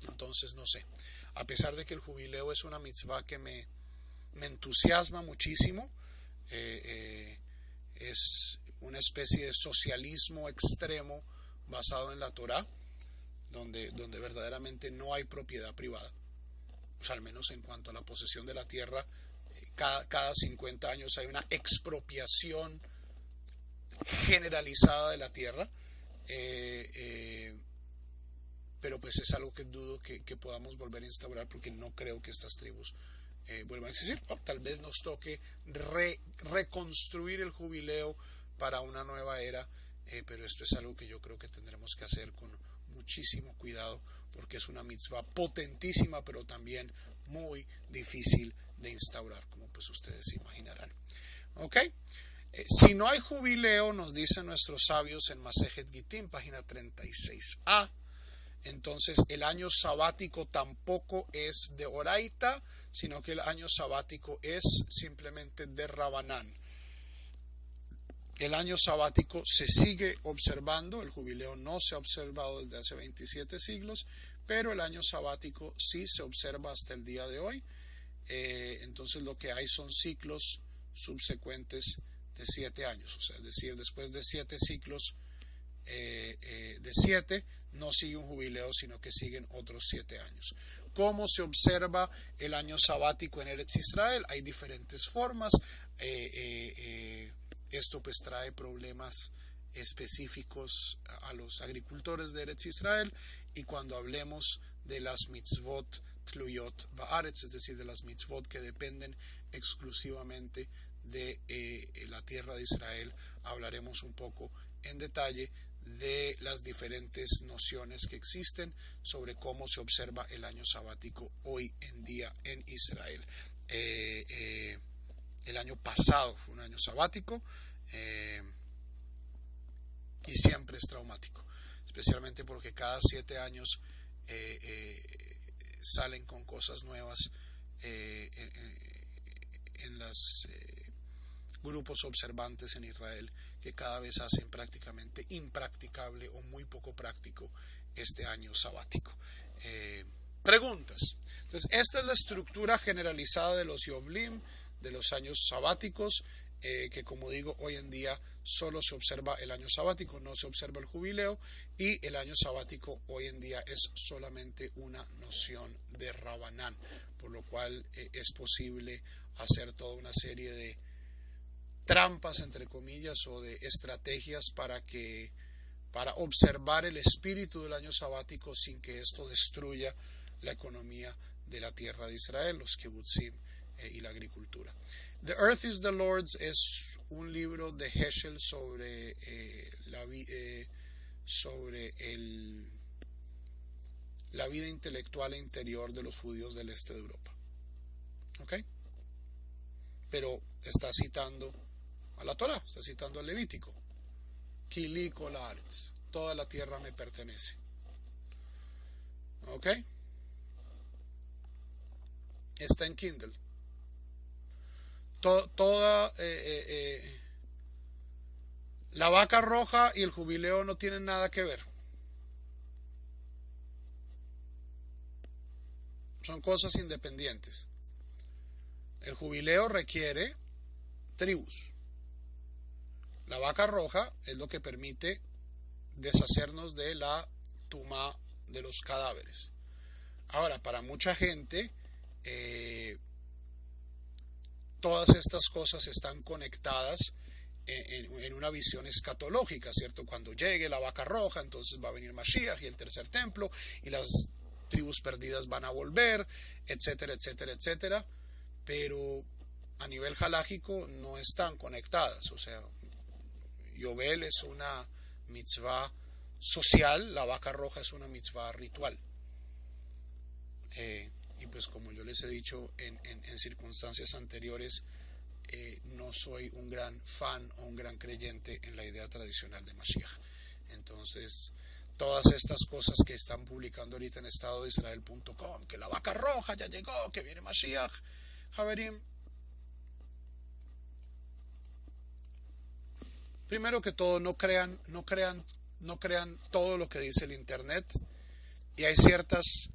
Speaker 1: Entonces no sé, a pesar de que el jubileo es una mitzvah que me entusiasma muchísimo, es una especie de socialismo extremo basado en la Torá, donde verdaderamente no hay propiedad privada. O sea, al menos en cuanto a la posesión de la tierra, cada 50 años hay una expropiación generalizada de la tierra, pero pues es algo que dudo que podamos volver a instaurar, porque no creo que estas tribus vuelvan a existir. Tal vez nos toque reconstruir el jubileo para una nueva era, pero esto es algo que yo creo que tendremos que hacer con muchísimo cuidado, porque es una mitzvah potentísima, pero también muy difícil de instaurar, como pues ustedes se imaginarán. ¿Ok? Si no hay jubileo, nos dicen nuestros sabios en Masejet Gittin, página 36a, entonces el año sabático tampoco es de Oraita, sino que el año sabático es simplemente de Rabanán. El año sabático se sigue observando, el jubileo no se ha observado desde hace 27 siglos, pero el año sabático sí se observa hasta el día de hoy. Entonces lo que hay son ciclos subsecuentes de 7 años, o sea, es decir, después de 7 ciclos de 7 no sigue un jubileo, sino que siguen otros 7 años. ¿Cómo se observa el año sabático en Eretz Israel? Hay diferentes formas. Esto pues trae problemas específicos a los agricultores de Eretz Israel, y cuando hablemos de las mitzvot tluyot ba'aretz, es decir, de las mitzvot que dependen exclusivamente de la tierra de Israel, hablaremos un poco en detalle de las diferentes nociones que existen sobre cómo se observa el año sabático hoy en día en Israel. El año pasado fue un año sabático y siempre es traumático, especialmente porque cada 7 años salen con cosas nuevas en los grupos observantes en Israel, que cada vez hacen prácticamente impracticable o muy poco práctico este año sabático. Preguntas. Entonces, esta es la estructura generalizada de los Yovlim, de los años sabáticos, que como digo, hoy en día solo se observa el año sabático, no se observa el jubileo, y el año sabático hoy en día es solamente una noción de Rabanán, por lo cual es posible hacer toda una serie de trampas, entre comillas, o de estrategias para observar el espíritu del año sabático sin que esto destruya la economía de la tierra de Israel, los kibutzim y la agricultura. The Earth is the Lord's es un libro de Heschel sobre la vida intelectual e interior de los judíos del este de Europa. ¿Ok? Pero está citando a la Torá, está citando al Levítico. Kili kol haaretz, toda la tierra me pertenece. ¿Ok? Está en Kindle. La vaca roja y el jubileo no tienen nada que ver. Son cosas independientes. El jubileo requiere tribus. La vaca roja es lo que permite deshacernos de la tumá de los cadáveres. Ahora, para mucha gente, todas estas cosas están conectadas en una visión escatológica, ¿cierto? Cuando llegue la vaca roja, entonces va a venir Mashiach y el tercer templo, y las tribus perdidas van a volver, etcétera, etcétera, etcétera. Pero a nivel halájico no están conectadas. O sea, Yobel es una mitzvah social, la vaca roja es una mitzvah ritual. Y pues como yo les he dicho en circunstancias anteriores, no soy un gran fan o un gran creyente en la idea tradicional de Mashiach. Entonces, todas estas cosas que están publicando ahorita en estadodeisrael.com, que la vaca roja ya llegó, que viene Mashiach, Javerim, primero que todo, no crean todo lo que dice el internet, y hay ciertas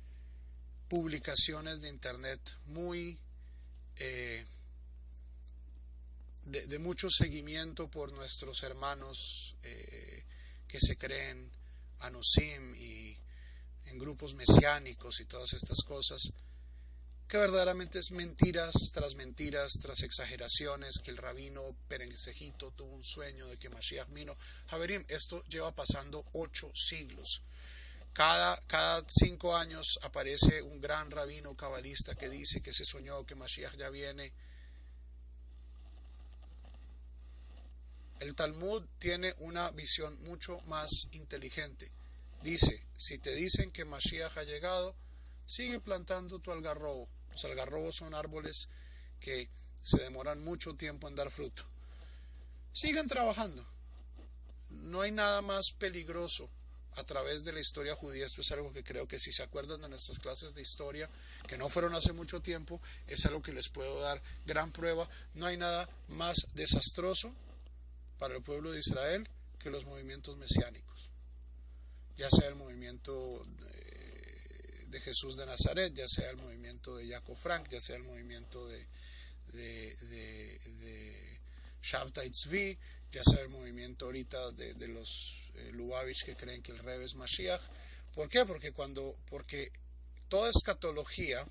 Speaker 1: publicaciones de internet muy de mucho seguimiento por nuestros hermanos que se creen anosim y en grupos mesiánicos y todas estas cosas, que verdaderamente es mentiras tras exageraciones, que el rabino Perensejito tuvo un sueño de que Mashiach vino. Javerim, esto lleva pasando 8 siglos. Cada 5 años aparece un gran rabino cabalista que dice que se soñó que Mashiach ya viene. El Talmud tiene una visión mucho más inteligente. Dice, si te dicen que Mashiach ha llegado, sigue plantando tu algarrobo. Los algarrobos son árboles que se demoran mucho tiempo en dar fruto. Sigan trabajando. No hay nada más peligroso a través de la historia judía. Esto es algo que creo que, si se acuerdan de nuestras clases de historia, que no fueron hace mucho tiempo, es algo que les puedo dar gran prueba. No hay nada más desastroso para el pueblo de Israel que los movimientos mesiánicos, ya sea el movimiento de Jesús de Nazaret, ya sea el movimiento de Jacob Frank, ya sea el movimiento de Shabtai Tzvi, ya sea el movimiento ahorita de los Lubavitch, que creen que el Rebbe es Mashiach. ¿Por qué? Porque toda escatología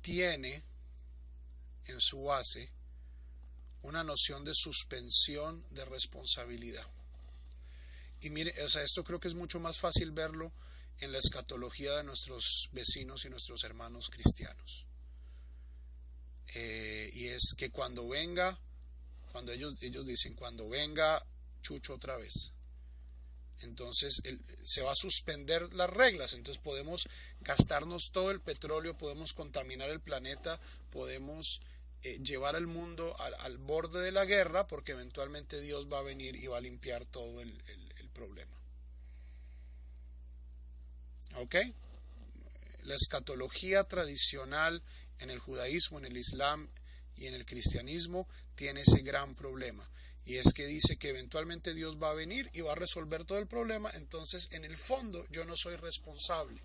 Speaker 1: tiene en su base una noción de suspensión de responsabilidad. Y mire, o sea, esto creo que es mucho más fácil verlo en la escatología de nuestros vecinos y nuestros hermanos cristianos. Y es que cuando ellos dicen, cuando venga Chucho otra vez, entonces se va a suspender las reglas, entonces podemos gastarnos todo el petróleo, podemos contaminar el planeta, podemos llevar al mundo al borde de la guerra, porque eventualmente Dios va a venir y va a limpiar todo el problema. ¿Ok? La escatología tradicional en el judaísmo, en el islam y en el cristianismo tiene ese gran problema, y es que dice que eventualmente Dios va a venir y va a resolver todo el problema. Entonces, en el fondo, yo no soy responsable.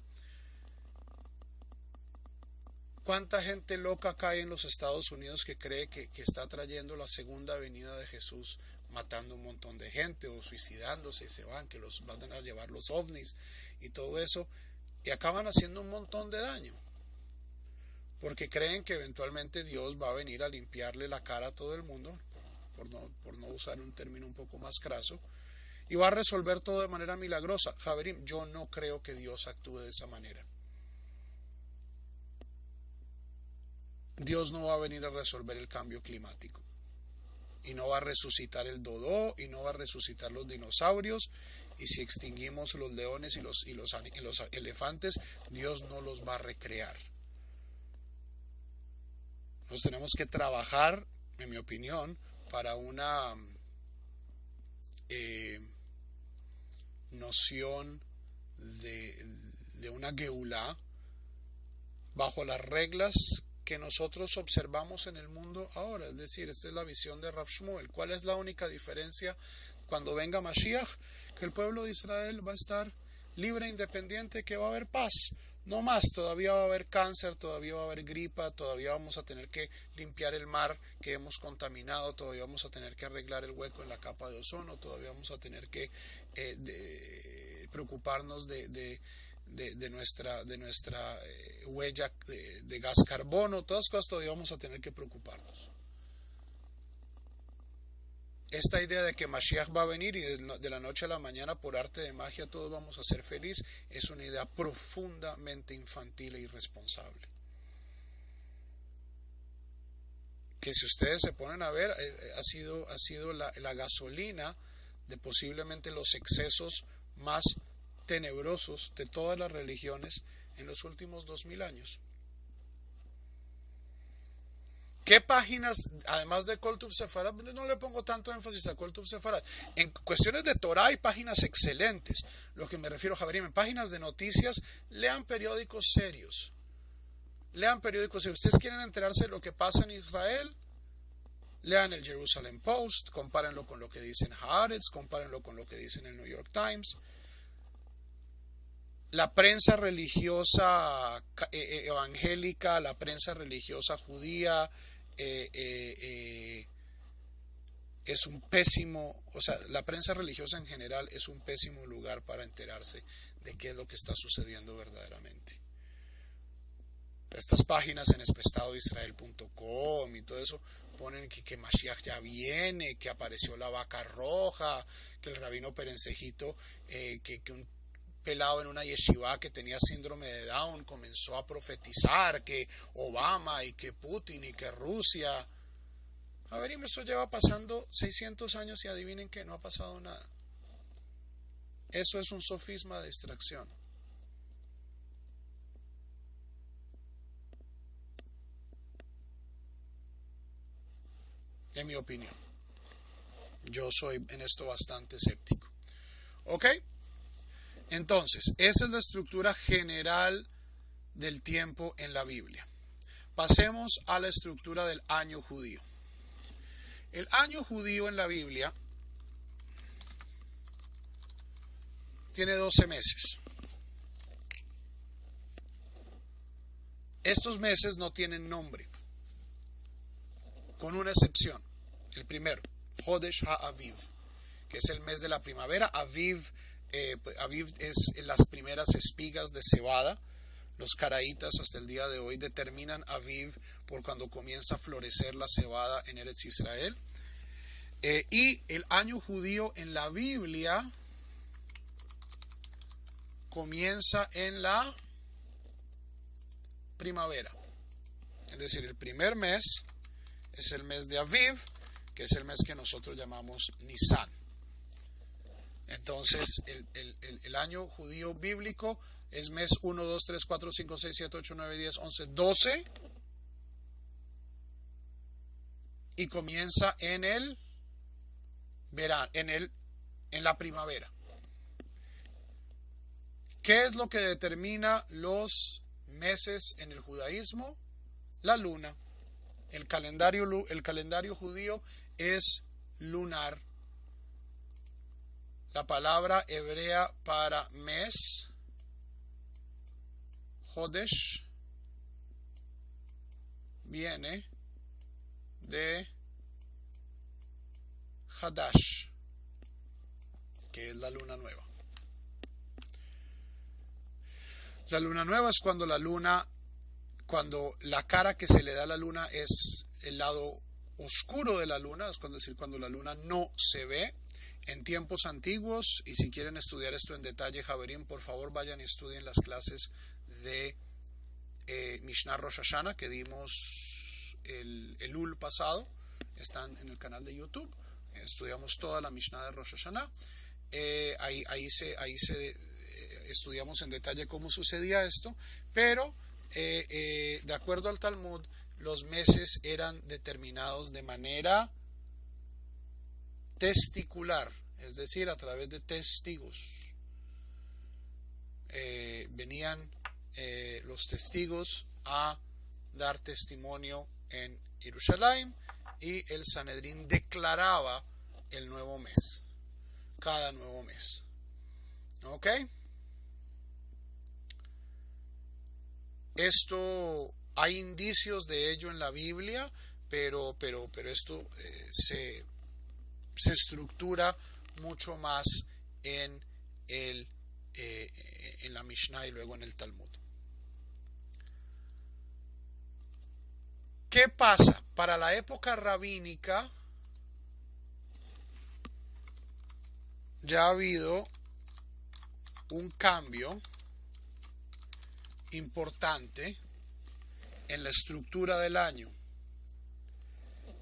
Speaker 1: ¿Cuánta gente loca cae en los Estados Unidos que cree que está trayendo la segunda venida de Jesús, matando un montón de gente o suicidándose y se van, que los van a llevar los ovnis y todo eso, y acaban haciendo un montón de daño? Porque creen que eventualmente Dios va a venir a limpiarle la cara a todo el mundo, por no usar un término un poco más craso, y va a resolver todo de manera milagrosa. Javerim, yo no creo que Dios actúe de esa manera. Dios no va a venir a resolver el cambio climático, y no va a resucitar el dodó, y no va a resucitar los dinosaurios, y si extinguimos los leones y los elefantes, Dios no los va a recrear. Nos tenemos que trabajar, en mi opinión, para una noción de una geulá bajo las reglas que nosotros observamos en el mundo ahora. Es decir, esta es la visión de Rav Shmuel. ¿Cuál es la única diferencia cuando venga Mashiach? Que el pueblo de Israel va a estar libre e independiente, que va a haber paz. No más, todavía va a haber cáncer, todavía va a haber gripa, todavía vamos a tener que limpiar el mar que hemos contaminado, todavía vamos a tener que arreglar el hueco en la capa de ozono, todavía vamos a tener que preocuparnos de nuestra huella de gas carbono, todas las cosas todavía vamos a tener que preocuparnos. Esta idea de que Mashiach va a venir y de la noche a la mañana por arte de magia todos vamos a ser felices es una idea profundamente infantil e irresponsable. Que si ustedes se ponen a ver, ha sido la gasolina de posiblemente los excesos más tenebrosos de todas las religiones en los últimos 2000 años. ¿Qué páginas, además de Kol Tuv Sefarad? No le pongo tanto énfasis a Kol Tuv Sefarad. En cuestiones de Torah hay páginas excelentes. Lo que me refiero, Javerim, en páginas de noticias, lean periódicos serios. Lean periódicos serios. Si ustedes quieren enterarse de lo que pasa en Israel, lean el Jerusalem Post, compárenlo con lo que dicen Haaretz, compárenlo con lo que dicen el New York Times. La prensa religiosa evangélica, la prensa religiosa judía, es un pésimo, o sea, la prensa religiosa en general es un pésimo lugar para enterarse de qué es lo que está sucediendo verdaderamente. Estas páginas en espestadoisrael.com y todo eso ponen que Mashiach ya viene, que apareció la vaca roja, que el rabino Perencejito, que un pelado en una yeshiva que tenía síndrome de Down comenzó a profetizar que Obama y que Putin y que Rusia. A ver, y esto lleva pasando 600 años y adivinen que no ha pasado nada. Eso es un sofisma de distracción. En mi opinión. Yo soy en esto bastante escéptico. ¿Ok? Entonces, esa es la estructura general del tiempo en la Biblia. Pasemos a la estructura del año judío. El año judío en la Biblia tiene 12 meses. Estos meses no tienen nombre, con una excepción. El primero, Hodesh HaAviv, que es el mes de la primavera. Aviv es las primeras espigas de cebada. Los caraítas hasta el día de hoy determinan Aviv por cuando comienza a florecer la cebada en Eretz Israel. Y el año judío en la Biblia comienza en la primavera. Es decir, el primer mes es el mes de Aviv, que es el mes que nosotros llamamos Nisan. Entonces, el año judío bíblico es mes 1, 2, 3, 4, 5, 6, 7, 8, 9, 10, 11, 12 y comienza en el verano, en la primavera. ¿Qué es lo que determina los meses en el judaísmo? La luna. El calendario judío es lunar. La palabra hebrea para mes, Jodesh, viene de Hadash, que es la luna nueva. La luna nueva es cuando la cara que se le da a la luna es el lado oscuro de la luna, es decir, cuando la luna no se ve. En tiempos antiguos, y si quieren estudiar esto en detalle, Javerín, por favor vayan y estudien las clases de Mishnah Rosh Hashanah que dimos el Elul pasado, están en el canal de YouTube. Estudiamos toda la Mishnah de Rosh Hashanah. Ahí estudiamos en detalle cómo sucedía esto, pero de acuerdo al Talmud, los meses eran determinados de manera testicular, es decir, a través de testigos. Venían los testigos a dar testimonio en Jerusalén y el Sanedrín declaraba el nuevo mes, cada nuevo mes. ¿Ok? Esto, hay indicios de ello en la Biblia, pero esto se estructura mucho más en la Mishnah y luego en el Talmud. ¿Qué pasa? Para la época rabínica ya ha habido un cambio importante en la estructura del año,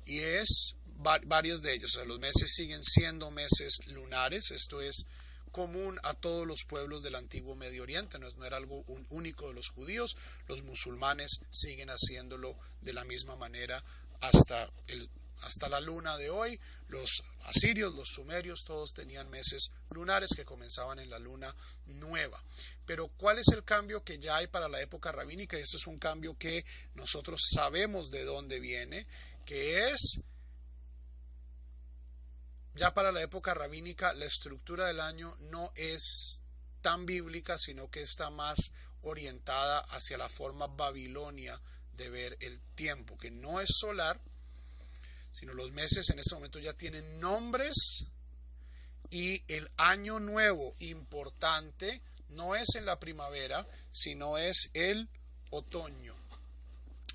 Speaker 1: y es varios de ellos. O sea, los meses siguen siendo meses lunares. Esto es común a todos los pueblos del antiguo Medio Oriente, no era algo único de los judíos. Los musulmanes siguen haciéndolo de la misma manera hasta la luna de hoy. Los asirios, los sumerios, todos tenían meses lunares que comenzaban en la luna nueva. Pero ¿cuál es el cambio que ya hay para la época rabínica? Y esto es un cambio que nosotros sabemos de dónde viene, que es, ya para la época rabínica, la estructura del año no es tan bíblica, sino que está más orientada hacia la forma babilonia de ver el tiempo, que no es solar, sino los meses en este momento ya tienen nombres, y el año nuevo importante no es en la primavera, sino es el otoño.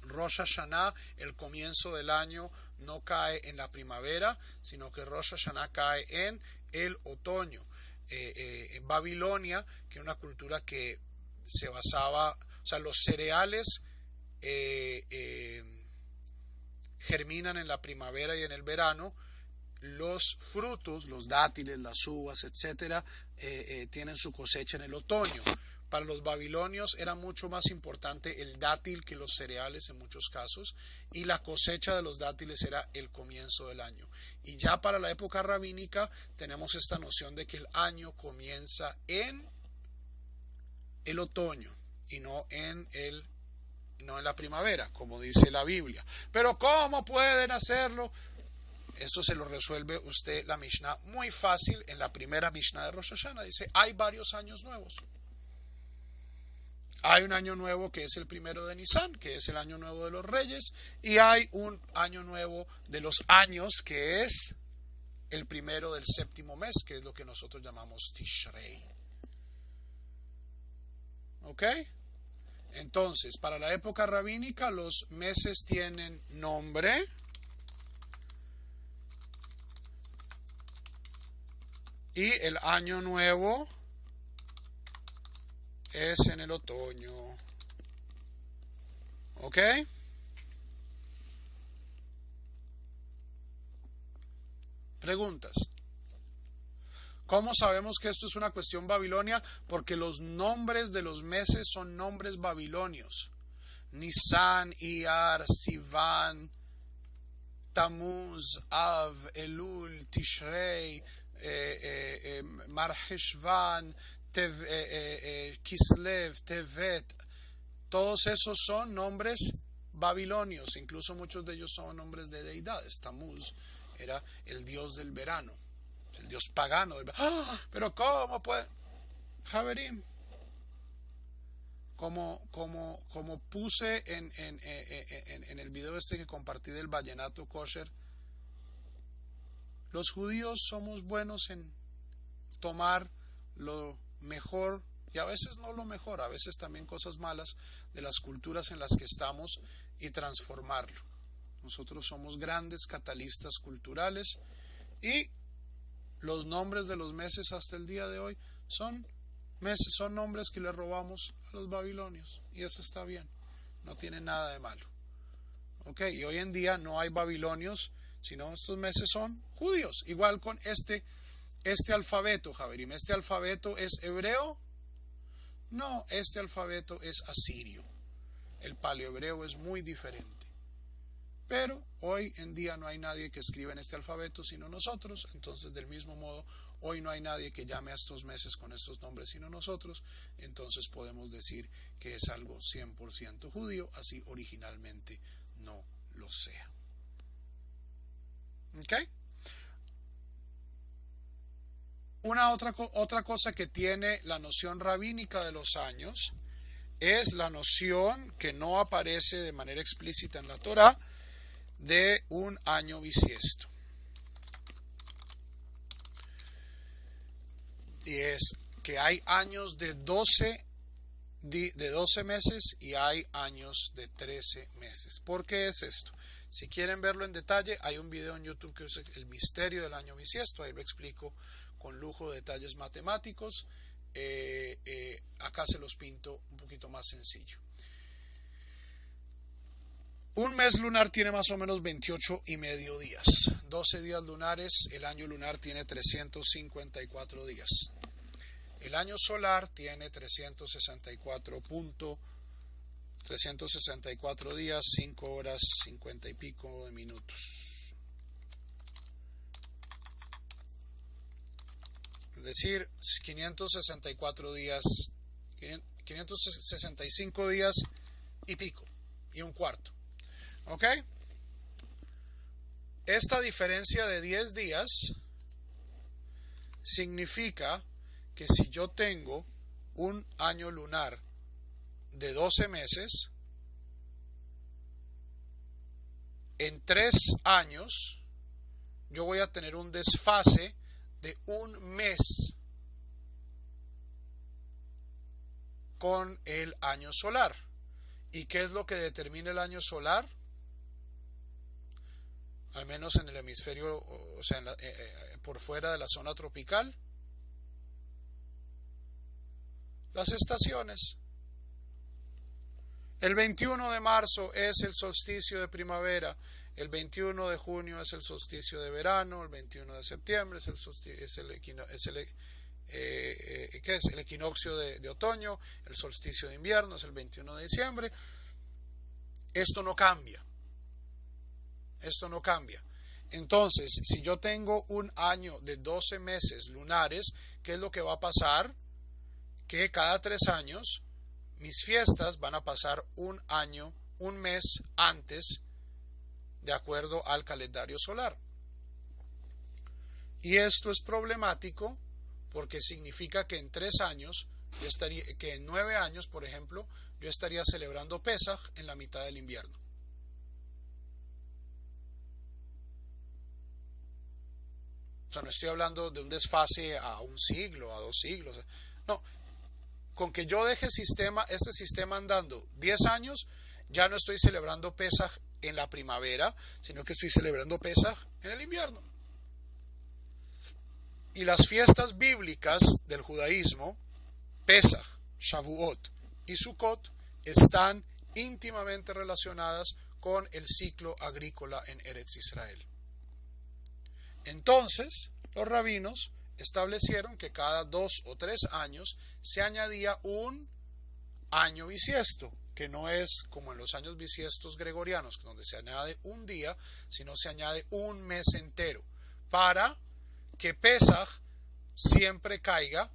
Speaker 1: Rosh Hashanah, el comienzo del año, no cae en la primavera, sino que Rosh Hashanah cae en el otoño. En Babilonia, que es una cultura que se basaba, o sea, los cereales germinan en la primavera y en el verano. Los frutos, los dátiles, las uvas, etcétera, tienen su cosecha en el otoño. Para los babilonios era mucho más importante el dátil que los cereales en muchos casos, y la cosecha de los dátiles era el comienzo del año. Y ya para la época rabínica tenemos esta noción de que el año comienza en el otoño y no en la primavera, como dice la Biblia. Pero ¿cómo pueden hacerlo? Esto se lo resuelve usted la Mishnah muy fácil. En la primera Mishnah de Rosh Hashanah dice: hay varios años nuevos. Hay un año nuevo que es el primero de Nisan, que es el año nuevo de los reyes, y hay un año nuevo de los años, que es el primero del séptimo mes, que es lo que nosotros llamamos Tishrei. ¿Ok? Entonces, para la época rabínica, los meses tienen nombre, y el año nuevo es en el otoño. ¿Ok? Preguntas. ¿Cómo sabemos que esto es una cuestión babilonia? Porque los nombres de los meses son nombres babilonios. Nisan, Iyar, Sivan, Tamuz, Av, Elul, Tishrei, Marheshvan, Kislev, Tevet. Todos esos son nombres babilonios. Incluso muchos de ellos son nombres de deidades. Tamuz era el dios del verano, el dios pagano del verano. ¡Ah! Pero ¿cómo puede? Javerim, como puse en el video este que compartí del vallenato kosher, los judíos somos buenos en tomar lo mejor, y a veces no lo mejor, a veces también cosas malas de las culturas en las que estamos y transformarlo. Nosotros somos grandes catalistas culturales y los nombres de los meses hasta el día de hoy son meses, son nombres que le robamos a los babilonios, y eso está bien, no tiene nada de malo. Ok, y hoy en día no hay babilonios, sino estos meses son judíos, igual con este alfabeto, Javerim. ¿Este alfabeto es hebreo? No, este alfabeto es asirio. El paleohebreo es muy diferente. Pero hoy en día no hay nadie que escriba en este alfabeto sino nosotros. Entonces, del mismo modo, hoy no hay nadie que llame a estos meses con estos nombres sino nosotros. Entonces podemos decir que es algo 100% judío, así originalmente no lo sea. ¿Ok? Una otra cosa que tiene la noción rabínica de los años es la noción que no aparece de manera explícita en la Torá de un año bisiesto. Y es que hay años de 12 meses y hay años de 13 meses. ¿Por qué es esto? Si quieren verlo en detalle, hay un video en YouTube que es el misterio del año bisiesto. Ahí lo explico con lujo de detalles matemáticos. Acá se los pinto un poquito más sencillo. Un mes lunar tiene más o menos 28 y medio días. 12 días lunares, el año lunar tiene 354 días. El año solar tiene 364 días, 5 horas, 50 y pico de minutos. Es decir, 564 días, 565 días y pico, y un cuarto. ¿Ok? Esta diferencia de 10 días significa que si yo tengo un año lunar de 12 meses, en 3 años yo voy a tener un desfase de un mes con el año solar. ¿Y qué es lo que determina el año solar? Al menos en el hemisferio, o sea, por fuera de la zona tropical, las estaciones. El 21 de marzo es el solsticio de primavera, el 21 de junio es el solsticio de verano, el 21 de septiembre es el equinoccio de otoño, el solsticio de invierno es el 21 de diciembre. Esto no cambia. Entonces, si yo tengo un año de 12 meses lunares, ¿qué es lo que va a pasar? Que cada 3 años mis fiestas van a pasar un mes antes, de acuerdo al calendario solar. Y esto es problemático porque significa que en 3 años, que en 9 años, por ejemplo, yo estaría celebrando Pesaj en la mitad del invierno. O sea, no estoy hablando de un desfase a un siglo, a 2 siglos. No, con que yo deje este sistema andando 10 años, ya no estoy celebrando Pesaj en la primavera, sino que estoy celebrando Pesaj en el invierno. Y las fiestas bíblicas del judaísmo, Pesaj, Shavuot y Sukkot están íntimamente relacionadas con el ciclo agrícola en Eretz Israel. Entonces, los rabinos establecieron que cada 2 o 3 años se añadía un año bisiesto, que no es como en los años bisiestos gregorianos, donde se añade un día, sino se añade un mes entero, para que Pesaj siempre caiga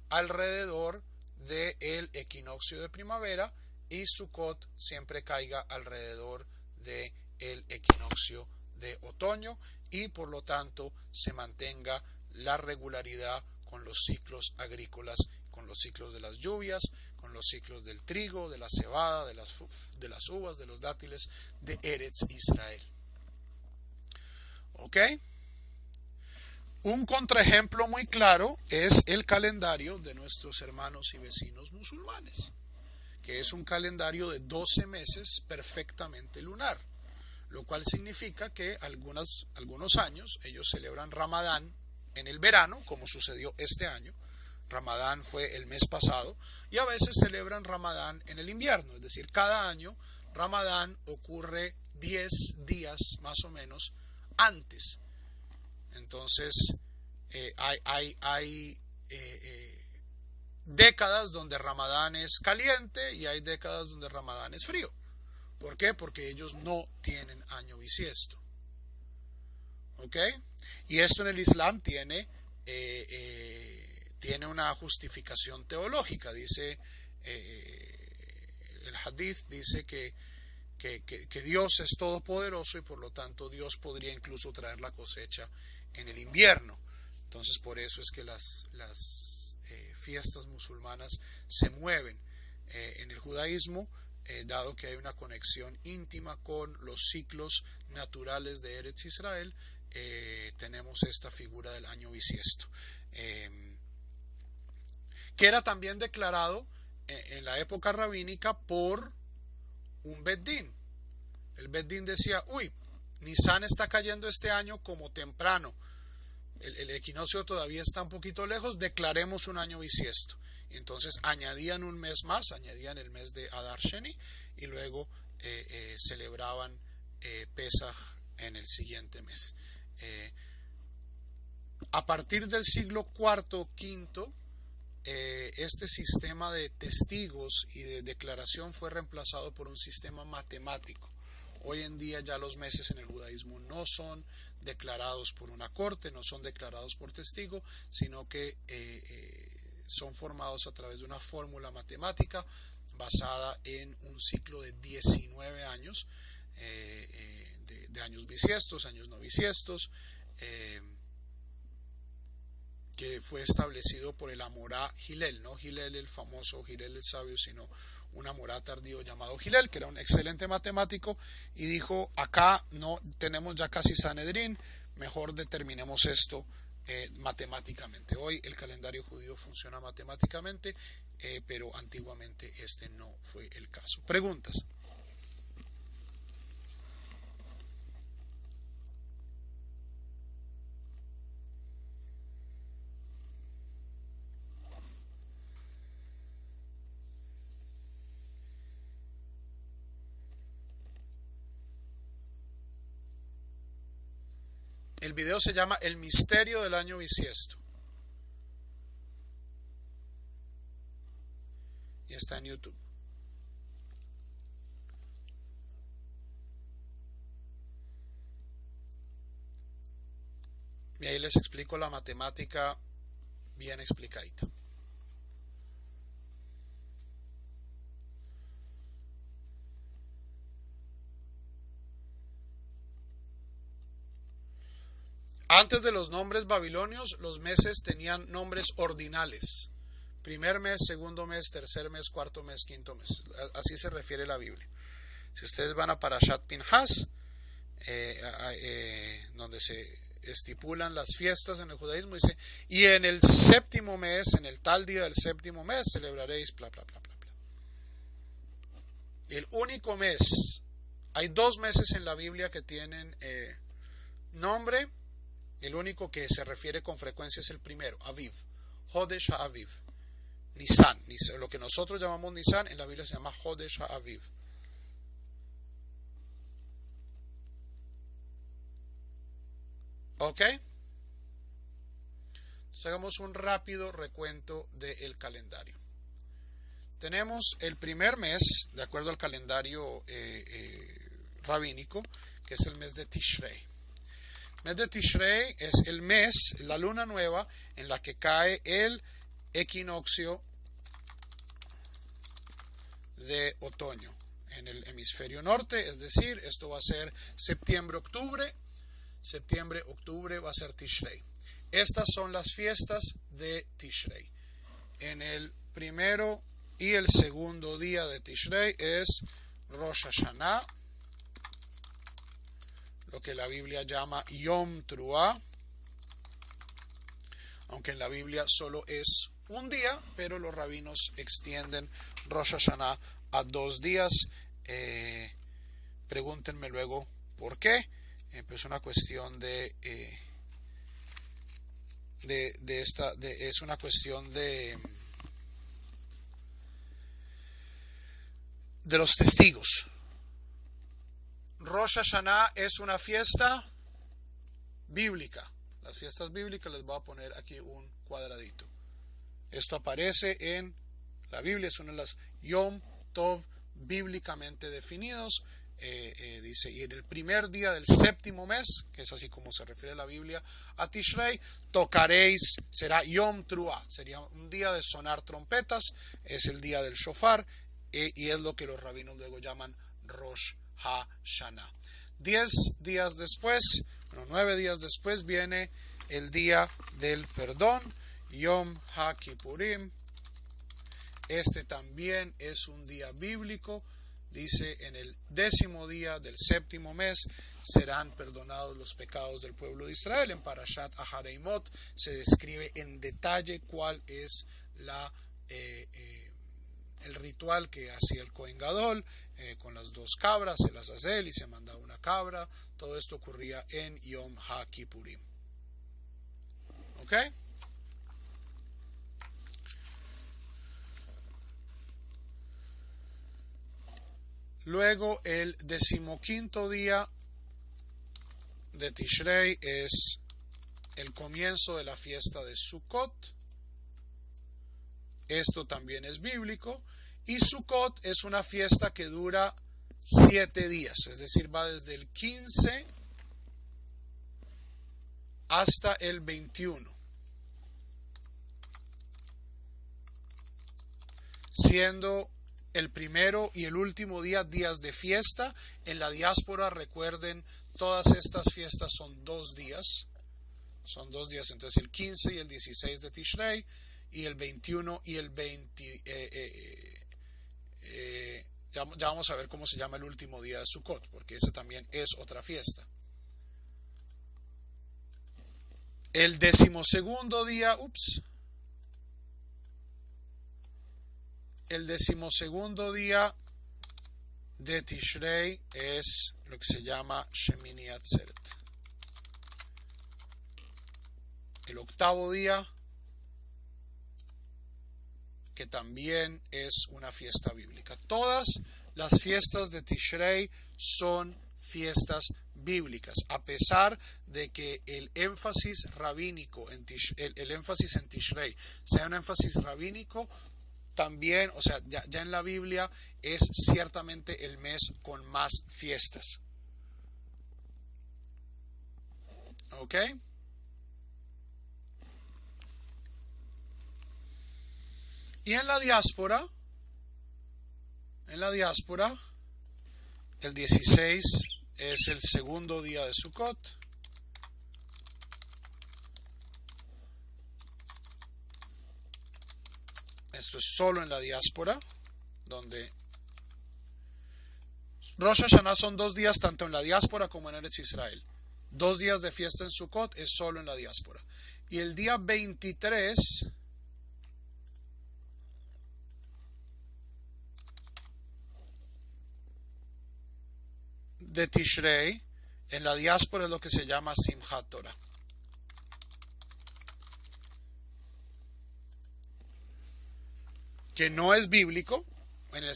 Speaker 1: alrededor del equinoccio de primavera y Sukkot siempre caiga alrededor del equinoccio de otoño, y por lo tanto se mantenga la regularidad con los ciclos agrícolas, con los ciclos de las lluvias, con los ciclos del trigo, de la cebada, de las uvas, de los dátiles de Eretz Israel. ¿Ok? Un contraejemplo muy claro es el calendario de nuestros hermanos y vecinos musulmanes, que es un calendario de 12 meses perfectamente lunar, lo cual significa que algunos años ellos celebran Ramadán en el verano, como sucedió este año. Ramadán fue el mes pasado, y a veces celebran Ramadán en el invierno, es decir, cada año Ramadán ocurre 10 días más o menos antes. Entonces hay décadas donde Ramadán es caliente y hay décadas donde Ramadán es frío. ¿Por qué? Porque ellos no tienen año bisiesto. ¿Ok? Y esto en el Islam tiene una justificación teológica. Dice el hadith dice que Dios es todopoderoso y por lo tanto Dios podría incluso traer la cosecha en el invierno. Entonces por eso es que las fiestas musulmanas se mueven en el judaísmo, dado que hay una conexión íntima con los ciclos naturales de Eretz Israel. Tenemos esta figura del año bisiesto, que era también declarado en la época rabínica por un Beddín. El Beddín decía: uy, Nisan está cayendo este año como temprano, el equinoccio todavía está un poquito lejos, declaremos un año bisiesto. Y entonces añadían un mes más, añadían el mes de Adar Sheni, y luego celebraban Pesaj en el siguiente mes. A partir del siglo IV, V, este sistema de testigos y de declaración fue reemplazado por un sistema matemático. Hoy en día ya los meses en el judaísmo no son declarados por una corte, no son declarados por testigo, sino que son formados a través de una fórmula matemática basada en un ciclo de 19 años, de años bisiestos, años no bisiestos, que fue establecido por el Amorá Hillel, no Hillel el famoso, Hillel el sabio, sino un Amorá tardío llamado Hillel, que era un excelente matemático, y dijo: acá no tenemos ya casi Sanedrín, mejor determinemos esto matemáticamente. Hoy el calendario judío funciona matemáticamente, pero antiguamente este no fue el caso. Preguntas. El video se llama El misterio del año bisiesto y está en YouTube. Y ahí les explico la matemática bien explicadita. Antes de los nombres babilonios, los meses tenían nombres ordinales: primer mes, segundo mes, tercer mes, cuarto mes, quinto mes. Así se refiere la Biblia. Si ustedes van a Parashat Pinhas, donde se estipulan las fiestas en el judaísmo, dice: y en el séptimo mes, en el tal día del séptimo mes, celebraréis bla bla bla bla bla. El único mes, hay 2 meses en la Biblia que tienen nombre. El único que se refiere con frecuencia es el primero, Aviv, Hodesh HaAviv, Nisan. Lo que nosotros llamamos Nisan, en la Biblia se llama Hodesh HaAviv. ¿Ok? Entonces hagamos un rápido recuento del calendario. Tenemos el primer mes, de acuerdo al calendario rabínico, que es el mes de Tishrei. El mes de Tishrei es el mes, la luna nueva, en la que cae el equinoccio de otoño en el hemisferio norte, es decir, esto va a ser septiembre-octubre va a ser Tishrei. Estas son las fiestas de Tishrei. En el primero y el segundo día de Tishrei es Rosh Hashanah, lo que la Biblia llama Yom Teruah, aunque en la Biblia solo es un día, pero los rabinos extienden Rosh Hashanah a 2 días. Pregúntenme luego por qué. Pues una cuestión es una cuestión de los testigos. Rosh Hashanah es una fiesta bíblica. Las fiestas bíblicas, les voy a poner aquí un cuadradito. Esto aparece en la Biblia, es uno de los Yom Tov bíblicamente definidos. Dice, y en el primer día del séptimo mes, que es así como se refiere la Biblia a Tishrei, tocaréis, será Yom Teruah, sería un día de sonar trompetas, es el día del shofar, y es lo que los rabinos luego llaman Rosh Hashanah. 9 días después viene el día del perdón, Yom HaKippurim. Este también es un día bíblico. Dice, en el 10º día del séptimo mes serán perdonados los pecados del pueblo de Israel. En Parashat Ahareimot se describe en detalle cuál es el ritual que hacía el Kohen Gadol con las 2 cabras, el Azazel, y se mandaba una cabra. Todo esto ocurría en Yom HaKippurim. ¿Ok? Luego el 15º día de Tishrei es el comienzo de la fiesta de Sukkot. Esto también es bíblico. Y Sukkot es una fiesta que dura 7 días, es decir, va desde el 15 hasta el 21. Siendo el primero y el último día días de fiesta. En la diáspora, recuerden, todas estas fiestas son 2 días. Son 2 días, entonces el 15 y el 16 de Tishrei, y el 21 y el 20. Ya vamos a ver cómo se llama el último día de Sukkot, porque ese también es otra fiesta. El 12º día, El 12º día de Tishrei es lo que se llama Shemini Atzeret. El 8º día, que también es una fiesta bíblica. Todas las fiestas de Tishrei son fiestas bíblicas, a pesar de que el énfasis rabínico, el énfasis en Tishrei sea un énfasis rabínico. También, o sea, ya en la Biblia es ciertamente el mes con más fiestas. ¿Ok? Y en la diáspora, el 16 es el segundo día de Sukkot. Esto es solo en la diáspora, donde Rosh Hashanah son 2 días tanto en la diáspora como en Eretz Israel. 2 días de fiesta en Sukkot es solo en la diáspora. Y el día 23 de Tishrei, en la diáspora es lo que se llama Simchat Torah. que no es bíblico.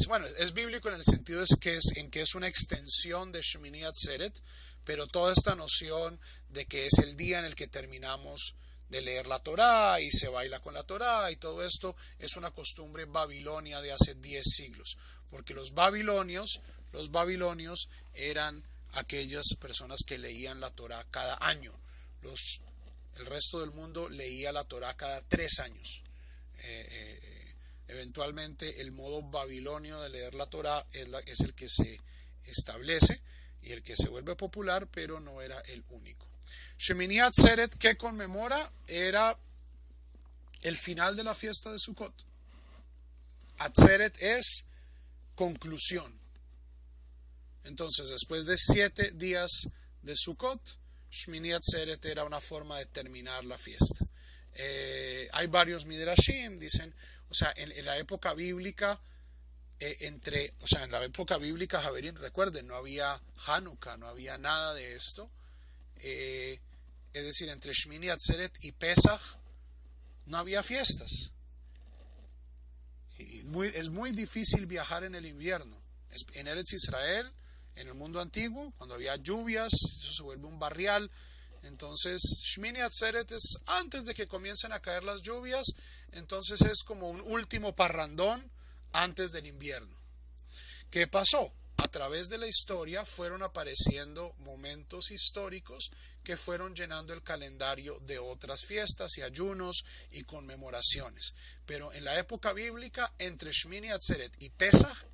Speaker 1: Bueno, es bíblico en el sentido en que es una extensión de Shemini Atzeret, pero toda esta noción de que es el día en el que terminamos de leer la Torá y se baila con la Torá y todo esto es una costumbre babilonia de hace 10 siglos, porque los babilonios eran aquellas personas que leían la Torá cada año. El resto del mundo leía la Torá cada 3 años. Eventualmente el modo babilonio de leer la Torá es el que se establece y el que se vuelve popular, pero no era el único. Shemini Atzeret, que conmemora, era el final de la fiesta de Sukkot. Atzeret es conclusión. Entonces, después de 7 días de Sukkot, Shemini Atzeret era una forma de terminar la fiesta. Hay varios midrashim, dicen, o sea, en la época bíblica, en la época bíblica, Javerín, recuerden, no había Hanukkah, no había nada de esto. Es decir, entre Shmini Atzeret y Pesach no había fiestas. Es muy difícil viajar en el invierno. En Eretz Israel, en el mundo antiguo, cuando había lluvias, eso se vuelve un barrial. Entonces, Shmini Atzeret es antes de que comiencen a caer las lluvias, entonces es como un último parrandón antes del invierno. ¿Qué pasó? A través de la historia fueron apareciendo momentos históricos que fueron llenando el calendario de otras fiestas y ayunos y conmemoraciones. Pero en la época bíblica, entre Shmini Atzeret y Pesach,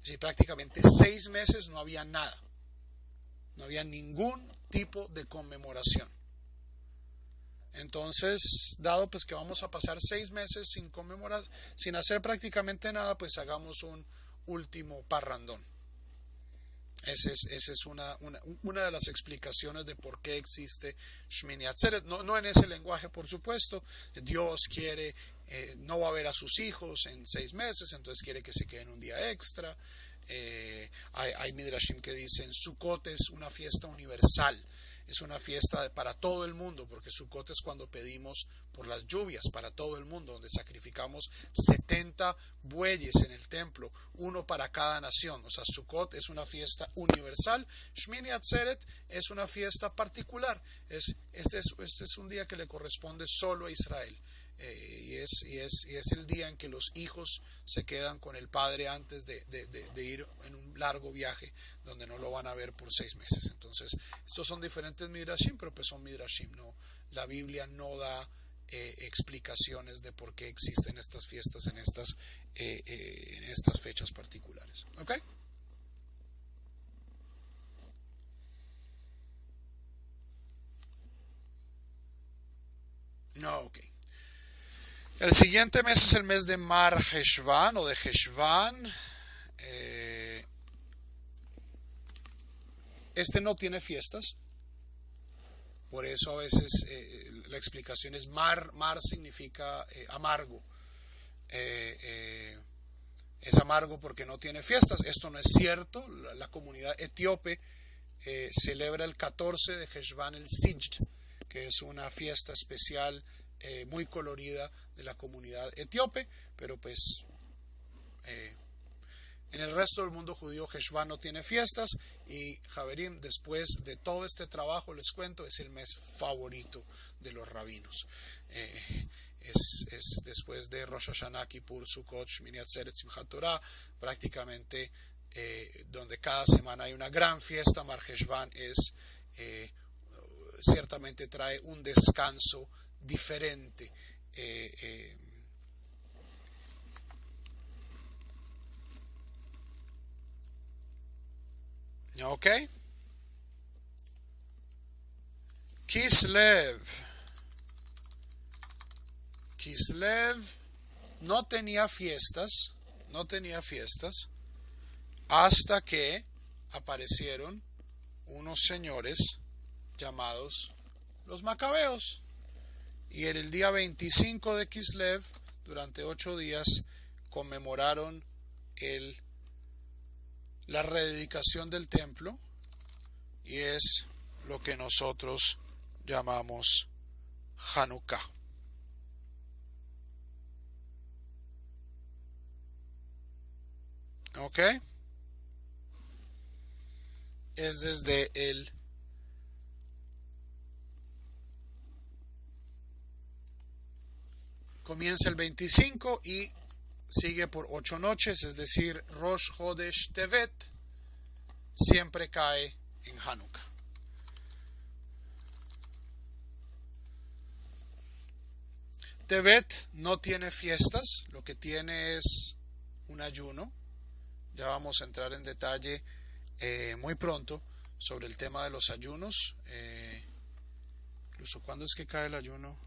Speaker 1: sí, prácticamente 6 meses no había nada. No había ningún tipo de conmemoración. Entonces, dado pues que vamos a pasar 6 meses sin conmemorar, sin hacer prácticamente nada, pues hagamos un último parrandón. Esa es una de las explicaciones de por qué existe Shmini Atzeret. No en ese lenguaje, por supuesto. Dios quiere, no va a ver a sus hijos en 6 meses, entonces quiere que se queden un día extra. Hay midrashim que dicen Sukkot es una fiesta universal, es una fiesta para todo el mundo, porque Sukkot es cuando pedimos por las lluvias para todo el mundo, donde sacrificamos 70 bueyes en el templo, uno para cada nación. O sea, Sukkot es una fiesta universal. Shmini Atzeret es una fiesta particular. Este es un día que le corresponde solo a Israel. Y es el día en que los hijos se quedan con el padre antes de ir en un largo viaje donde no lo van a ver por 6 meses. Entonces, estos son diferentes midrashim, pero pues son midrashim, no, la Biblia no da explicaciones de por qué existen estas fiestas en estas fechas particulares. ¿Ok? No, ok. El siguiente mes es el mes de Mar Heshvan o de Heshvan. Este no tiene fiestas. Por eso a veces la explicación es mar. Mar significa amargo. Es amargo porque no tiene fiestas. Esto no es cierto. La comunidad etíope celebra el 14 de Heshvan el Sijd, que es una fiesta especial muy colorida de la comunidad etíope, pero pues en el resto del mundo judío Heshvan no tiene fiestas. Y Javerim, después de todo este trabajo, les cuento, es el mes favorito de los rabinos. Es después de Rosh Hashanah, Kippur, Sukkot, Shmini Atzeret, Simchat Torah, prácticamente donde cada semana hay una gran fiesta. Mar Heshvan ciertamente trae un descanso diferente. Ok. Kislev no tenía fiestas hasta que aparecieron unos señores llamados los macabeos. Y en el día 25 de Kislev, durante 8 días, conmemoraron la rededicación del templo, y es lo que nosotros llamamos Hanukkah. ¿Ok? Es desde el comienza el 25 y sigue por 8 noches, es decir, Rosh Chodesh Tevet siempre cae en Hanukkah. Tevet no tiene fiestas, lo que tiene es un ayuno. Ya vamos a entrar en detalle muy pronto sobre el tema de los ayunos. Incluso cuándo es que cae el ayuno.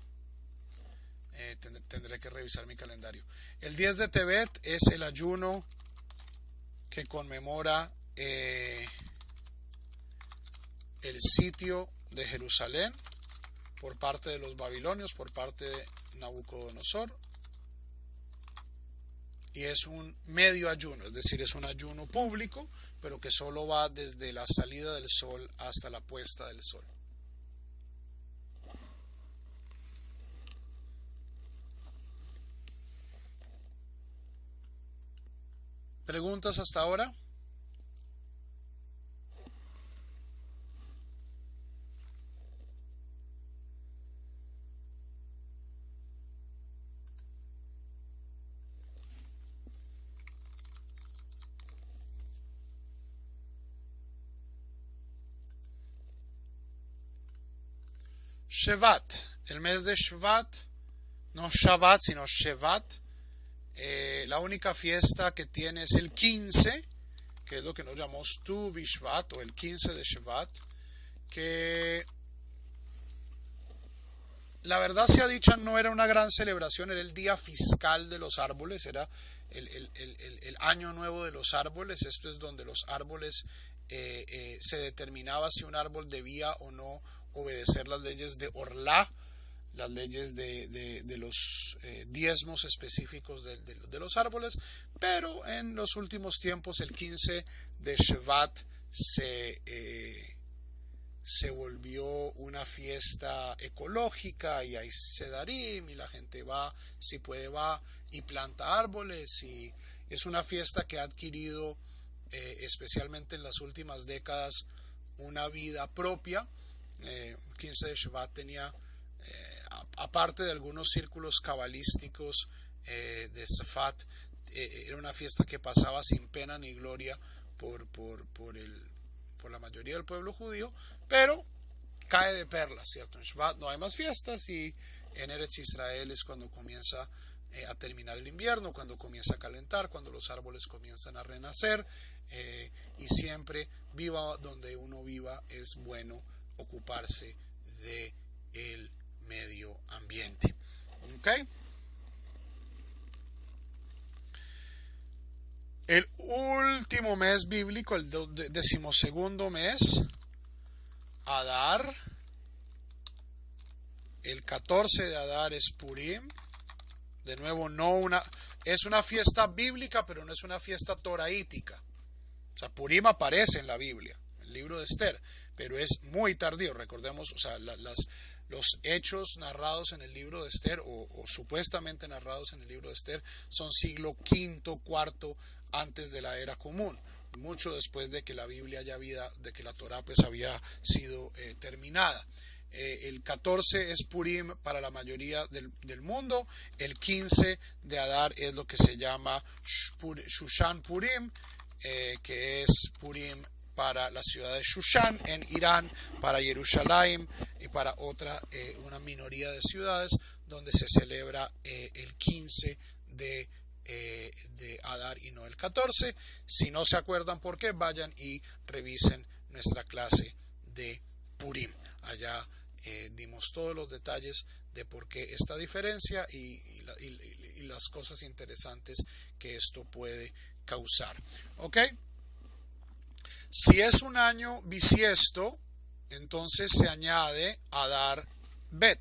Speaker 1: Tendré que revisar mi calendario. El 10 de Tevet es el ayuno que conmemora el sitio de Jerusalén por parte de los babilonios, por parte de Nabucodonosor. Y es un medio ayuno, es decir, es un ayuno público, pero que solo va desde la salida del sol hasta la puesta del sol. ¿Preguntas hasta ahora? Shevat, el mes de Shvat, no Shavat, sino Shevat. La única fiesta que tiene es el 15, que es lo que nos llamamos Tu Bishvat, o el 15 de Shevat, que la verdad sea dicha no era una gran celebración, era el día fiscal de los árboles, era el año nuevo de los árboles. Esto es donde los árboles se determinaba si un árbol debía o no obedecer las leyes de Orlá, las leyes de los diezmos específicos de los árboles, pero en los últimos tiempos el 15 de Shevat se volvió una fiesta ecológica y hay sedarim y la gente va, si puede va y planta árboles, y es una fiesta que ha adquirido especialmente en las últimas décadas una vida propia. 15 de Shevat tenía aparte de algunos círculos cabalísticos de Safat, era una fiesta que pasaba sin pena ni gloria por la mayoría del pueblo judío, pero cae de perlas, ¿cierto? En Shvat no hay más fiestas y en Eretz Israel es cuando comienza a terminar el invierno, cuando comienza a calentar, cuando los árboles comienzan a renacer, y siempre, viva donde uno viva, es bueno ocuparse de el medio ambiente. ¿Ok? El último mes bíblico, el 12º mes, Adar. El 14 de Adar es Purim. De nuevo, es una fiesta bíblica, pero no es una fiesta toraítica. O sea, Purim aparece en la Biblia, en el libro de Esther, pero es muy tardío. Recordemos, o sea, los hechos narrados en el libro de Esther, o supuestamente narrados en el libro de Esther, son siglo V, IV antes de la era común, mucho después de que la Biblia de que la Torá pues había sido terminada. El 14 es Purim para la mayoría del mundo. El 15 de Adar es lo que se llama Shushan Purim, que es Purim para la ciudad de Shushan en Irán, para Jerusalén y para una minoría de ciudades donde se celebra el 15 de Adar y no el 14. Si no se acuerdan por qué, vayan y revisen nuestra clase de Purim. Allá dimos todos los detalles de por qué esta diferencia y las cosas interesantes que esto puede causar. ¿Ok? Si es un año bisiesto, entonces se añade Adar Bet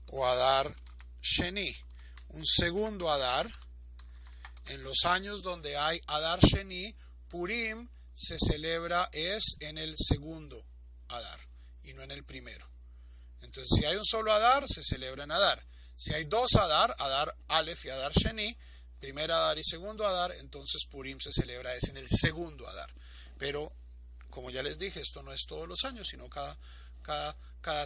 Speaker 1: o Adar Sheni, un segundo Adar. En los años donde hay Adar Sheni, Purim se celebra es en el segundo Adar y no en el primero. Entonces, si hay un solo Adar, se celebra en Adar. Si hay dos Adar, Adar Aleph y Adar Sheni, primer Adar y segundo Adar, entonces Purim se celebra es en el segundo Adar. Pero, como ya les dije, esto no es todos los años, sino cada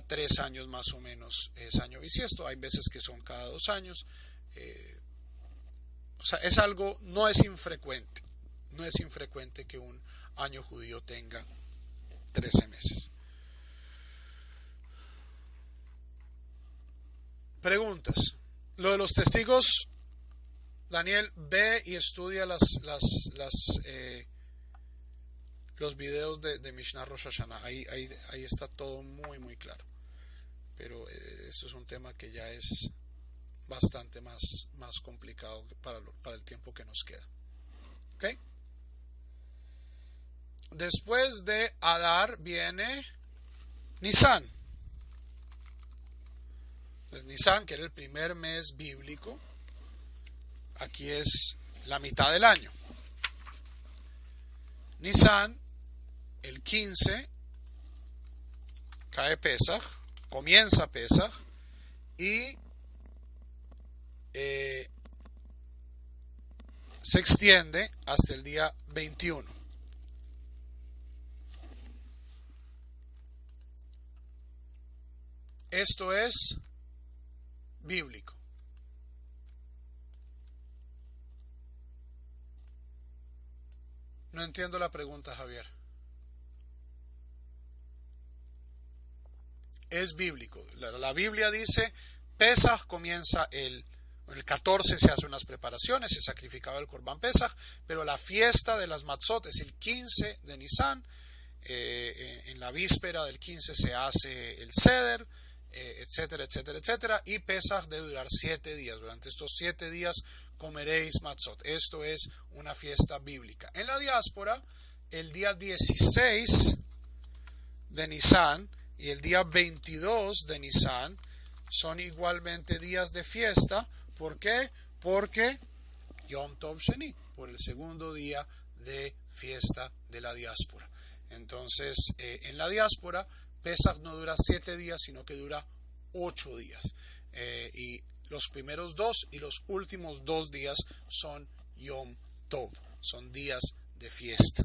Speaker 1: 3 años más o menos es año bisiesto. Hay veces que son cada 2 años. O sea, es algo, no es infrecuente. No es infrecuente que un año judío tenga 13 meses. Preguntas. Lo de los testigos, Daniel, ve y estudia los videos de Mishnah Rosh Hashanah. Ahí está todo muy, muy claro. Pero esto es un tema que ya es bastante más complicado para el tiempo que nos queda. ¿Ok? Después de Adar viene Nisan. Pues Nisan, que era el primer mes bíblico, aquí es la mitad del año. Nisan, el 15, cae Pesaj, comienza Pesaj y se extiende hasta el día 21. Esto es bíblico. No entiendo la pregunta, Javier. Es bíblico. La Biblia dice, Pesaj comienza el 14, se hacen unas preparaciones, se sacrificaba el Corbán Pesaj, pero la fiesta de las Matzot es el 15 de Nisan. En la víspera del 15 se hace el Seder, etcétera, etcétera, etcétera, y Pesaj debe durar 7 días. Durante estos 7 días comeréis matzot. Esto es una fiesta bíblica. En la diáspora, el día 16 de Nisan y el día 22 de Nisan son igualmente días de fiesta. ¿Por qué? Porque Yom Tov Sheni, por el segundo día de fiesta de la diáspora. Entonces, en la diáspora, Pesaj no dura 7 días, sino que dura 8 días. Y los primeros 2 y los últimos 2 días son Yom Tov, son días de fiesta.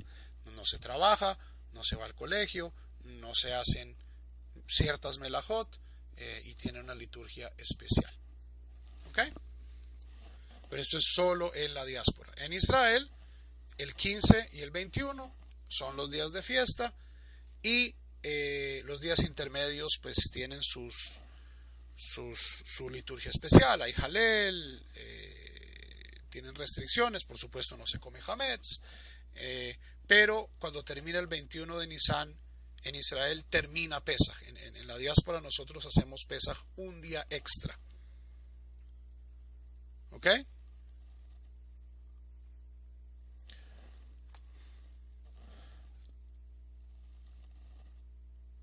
Speaker 1: No se trabaja, no se va al colegio, no se hacen ciertas melajot y tiene una liturgia especial. ¿Ok? Pero esto es solo en la diáspora. En Israel, el 15 y el 21 son los días de fiesta y los días intermedios pues tienen su liturgia especial. Hay Halel, tienen restricciones, por supuesto no se come Hametz, pero cuando termina el 21 de Nisan en Israel termina Pesaj. En la diáspora nosotros hacemos Pesaj un día extra. ¿Ok?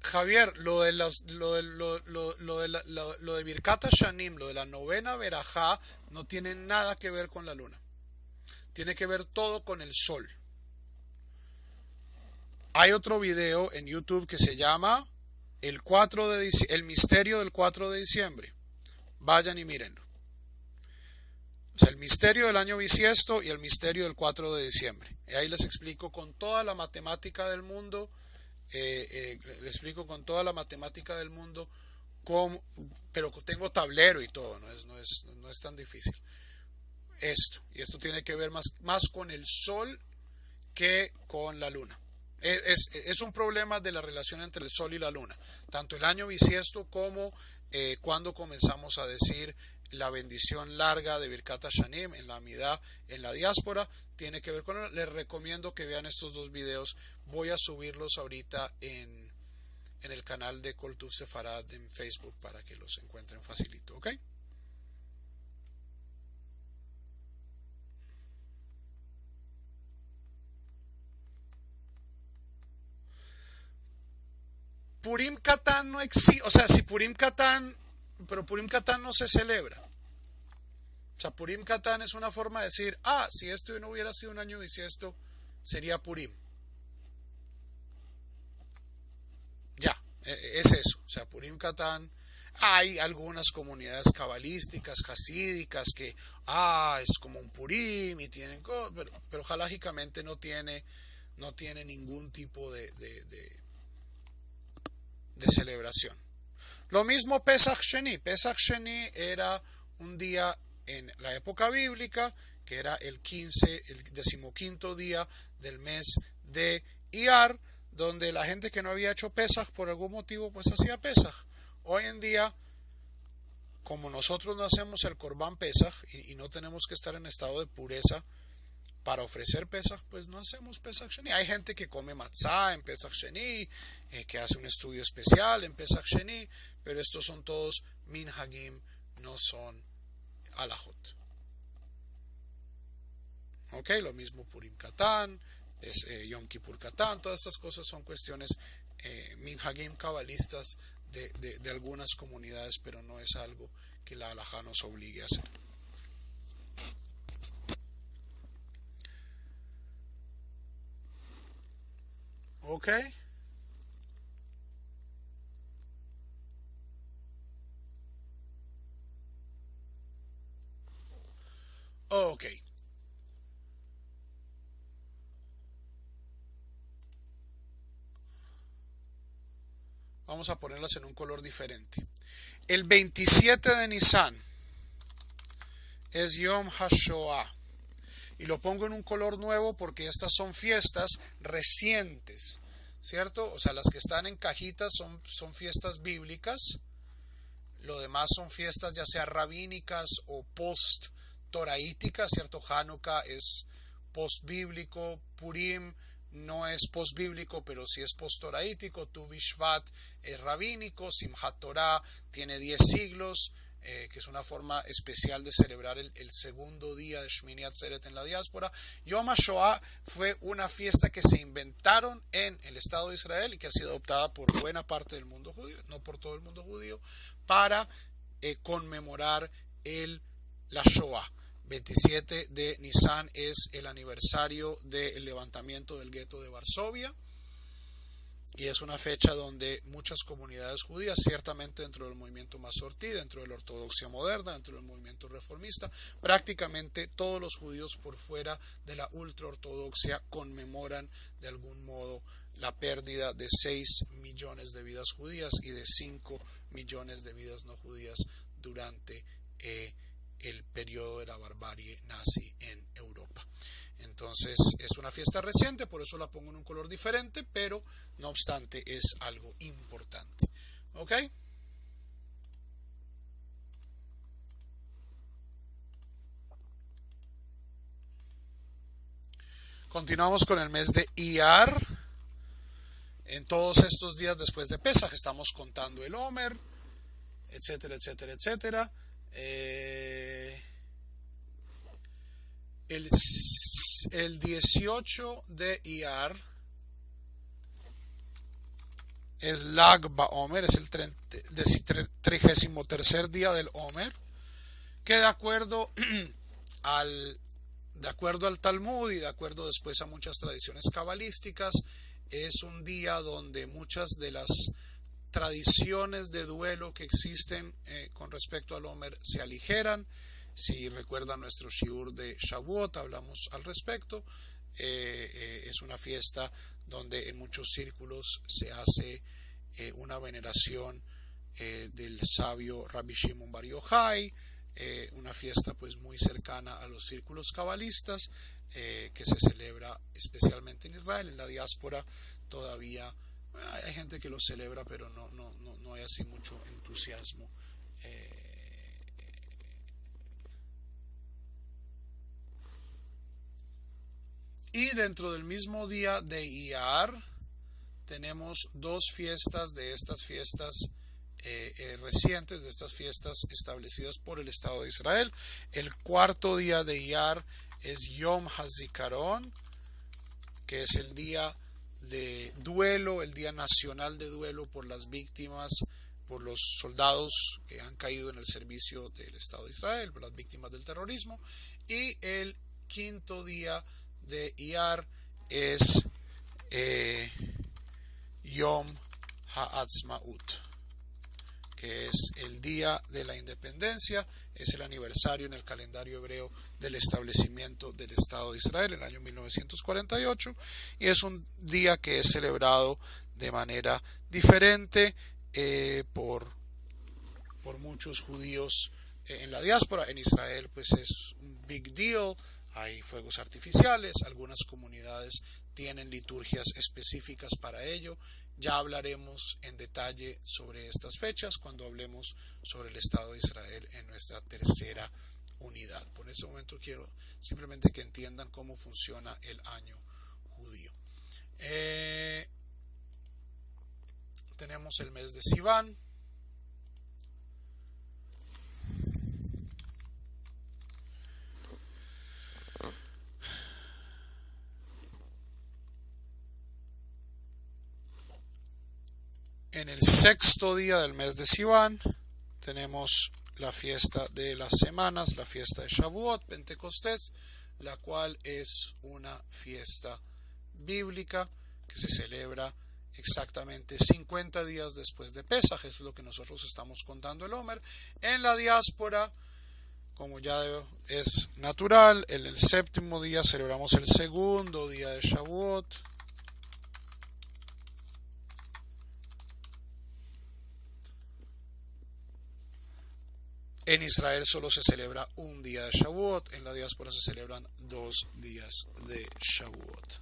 Speaker 1: Javier, lo de Birkat HaShanim, lo de la novena verajá, no tiene nada que ver con la luna. Tiene que ver todo con el sol. Hay otro video en YouTube que se llama el misterio del 4 de diciembre. Vayan y mírenlo. O sea, el misterio del año bisiesto y el misterio del 4 de diciembre. Y ahí les explico con toda la matemática del mundo. Pero tengo tablero y todo, no es tan difícil y esto tiene que ver más con el sol que con la luna. Es un problema de la relación entre el sol y la luna, tanto el año bisiesto como cuando comenzamos a decir la bendición larga de Birkat HaShanim en la Amidá, en la diáspora, tiene que ver con él. Les recomiendo que vean estos 2 videos. Voy a subirlos ahorita en el canal de Kol Tuv Sefarad en Facebook para que los encuentren facilito, ¿ok? Purim Katán no existe, o sea, si Purim Katán, pero Purim Katán no se celebra. O sea, Purim Katán es una forma de decir, si esto no hubiera sido un año bisiesto, sería Purim. Ya, es eso. O sea, Purim Katán, Hay algunas comunidades cabalísticas, hasídicas, que es como un Purim y tienen pero halágicamente no tiene ningún tipo de celebración. Lo mismo Pesach Sheni. Pesach Sheni era un día en la época bíblica, que era el 15º día del mes de Iyar, donde la gente que no había hecho Pesach por algún motivo pues hacía Pesach. Hoy en día, como nosotros no hacemos el Corbán Pesach y no tenemos que estar en estado de pureza para ofrecer Pesach, pues no hacemos Pesach Sheni. Hay gente que come matzah en Pesach Sheni, que hace un estudio especial en Pesach Sheni, pero estos son todos minhagim, no son alajot. Ok, lo mismo Purim Katán, Yom Kippur Katán, todas estas cosas son cuestiones minhagim cabalistas de algunas comunidades, pero no es algo que la halajá nos obligue a hacer. Ok. Ok. Vamos a ponerlas en un color diferente. El 27 de Nisan es Yom HaShoah. Y lo pongo en un color nuevo porque estas son fiestas recientes, ¿cierto? O sea, las que están en cajitas son fiestas bíblicas. Lo demás son fiestas ya sea rabínicas o post-toraíticas, ¿cierto? Hanukkah es post-bíblico, Purim no es post-bíblico, pero sí es post-toraítico, Tu Bishvat es rabínico, Simchat Torah tiene 10 siglos, que es una forma especial de celebrar el segundo día de Shmini Atzeret en la diáspora. Yom HaShoah fue una fiesta que se inventaron en el Estado de Israel y que ha sido adoptada por buena parte del mundo judío, no por todo el mundo judío, para conmemorar la Shoah. 27 de Nisan es el aniversario del levantamiento del gueto de Varsovia y es una fecha donde muchas comunidades judías, ciertamente dentro del movimiento Masortí, dentro de la ortodoxia moderna, dentro del movimiento reformista, prácticamente todos los judíos por fuera de la ultraortodoxia conmemoran de algún modo la pérdida de 6 millones de vidas judías y de 5 millones de vidas no judías durante el periodo de la barbarie nazi en Europa. Entonces es una fiesta reciente, por eso la pongo en un color diferente, pero no obstante es algo importante. ¿Ok? Continuamos con el mes de Iyar. En todos estos días después de Pesaj estamos contando el Omer, etcétera, etcétera, etcétera. El 18 de Iyar es Lag BaOmer, es el 33º día del Omer, que de acuerdo al Talmud y de acuerdo después a muchas tradiciones cabalísticas, es un día donde muchas de las tradiciones de duelo que existen con respecto al Omer se aligeran. Si recuerdan nuestro shiur de Shavuot, hablamos al respecto. Es una fiesta donde en muchos círculos se hace una veneración del sabio Rabbi Shimon Bar Yochai, una fiesta pues muy cercana a los círculos cabalistas, que se celebra especialmente en Israel. En la diáspora todavía hay gente que lo celebra, pero no hay así mucho entusiasmo. Y dentro del mismo día de Iyar tenemos dos fiestas de estas fiestas recientes, de estas fiestas establecidas por el Estado de Israel. El cuarto día de Iyar es Yom HaZikaron, que es el día de duelo, el día nacional de duelo por las víctimas, por los soldados que han caído en el servicio del Estado de Israel, por las víctimas del terrorismo. Y el quinto día de Iyar es Yom HaAtzmaut. que es el día de la independencia, es el aniversario en el calendario hebreo del establecimiento del Estado de Israel, el año 1948, y es un día que es celebrado de manera diferente por muchos judíos en la diáspora. En Israel pues es un big deal, hay fuegos artificiales, algunas comunidades tienen liturgias específicas para ello. Ya hablaremos en detalle sobre estas fechas cuando hablemos sobre el Estado de Israel en nuestra tercera unidad. Por este momento quiero simplemente que entiendan cómo funciona el año judío. Tenemos el mes de Sivan. En el sexto día del mes de Sivan tenemos la fiesta de las semanas, la fiesta de Shavuot, Pentecostés, la cual es una fiesta bíblica que se celebra exactamente 50 días después de Pesaj. Eso es lo que nosotros estamos contando el Omer. En la diáspora, como ya es natural, en el séptimo día celebramos el segundo día de Shavuot. En Israel solo se celebra un día de Shavuot, en la diáspora se celebran 2 días de Shavuot.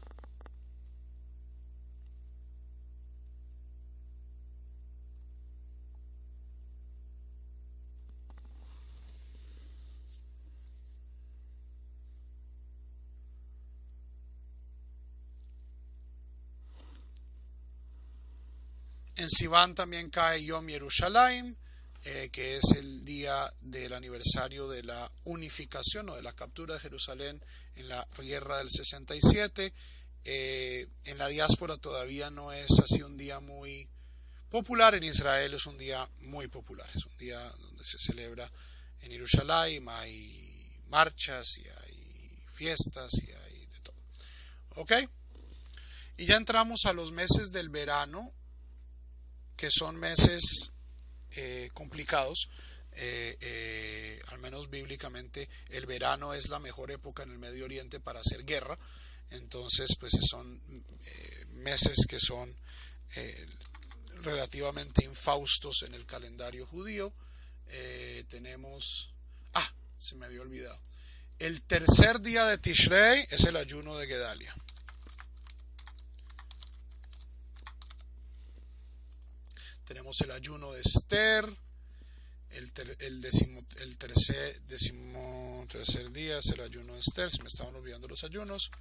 Speaker 1: En Sivan también cae Yom Yerushalayim, que es el día del aniversario de la unificación o de la captura de Jerusalén en la guerra del 67. En la diáspora todavía no es así un día muy popular. En Israel es un día muy popular, es un día donde se celebra en Yerushalayim, hay marchas y hay fiestas y hay de todo. ¿Ok? Y ya entramos a los meses del verano, que son meses complicados. Al menos bíblicamente el verano es la mejor época en el Medio Oriente para hacer guerra. Entonces pues son meses que son relativamente infaustos en el calendario judío. Tenemos, se me había olvidado, el tercer día de Tishrei es el ayuno de Gedalia. Tenemos el ayuno de Esther, el tercer día es el ayuno de Esther, se me estaban olvidando los ayunos.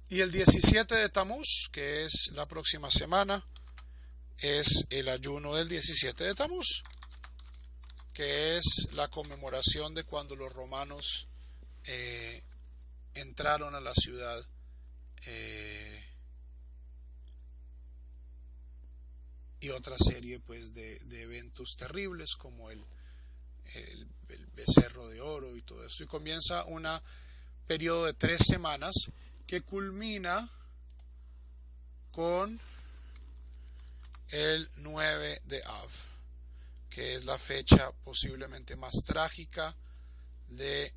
Speaker 1: Y el 17 de Tamuz, que es la próxima semana, es el ayuno del 17 de Tamuz, que es la conmemoración de cuando los romanos entraron a la ciudad y otra serie pues de eventos terribles como el becerro de oro y todo eso, y comienza un periodo de 3 semanas que culmina con el 9 de Av, que es la fecha posiblemente más trágica de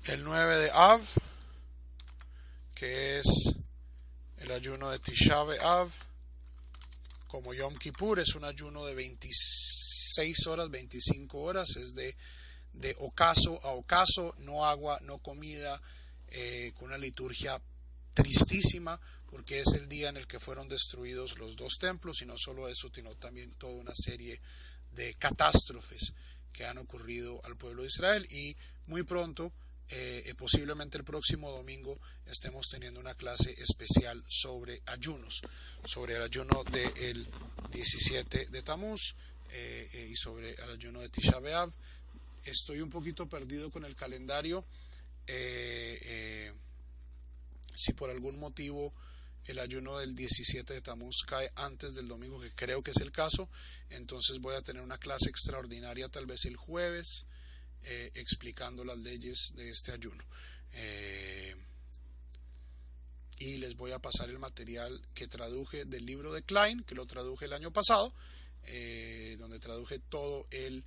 Speaker 1: el 9 de Av, que es el ayuno de Tisha B'Av. Como Yom Kippur es un ayuno de 26 horas, 25 horas, es de ocaso a ocaso, no agua, no comida, con una liturgia tristísima, porque es el día en el que fueron destruidos los 2 templos, y no solo eso, sino también toda una serie de catástrofes que han ocurrido al pueblo de Israel. Y muy pronto, posiblemente el próximo domingo, estemos teniendo una clase especial sobre ayunos, sobre el ayuno del 17 de Tamuz y sobre el ayuno de Tisha B'Av. Estoy un poquito perdido con el calendario. Si por algún motivo el ayuno del 17 de Tamuz cae antes del domingo, que creo que es el caso, entonces voy a tener una clase extraordinaria tal vez el jueves, explicando las leyes de este ayuno. Y les voy a pasar el material que traduje del libro de Klein, que lo traduje el año pasado, donde traduje todo el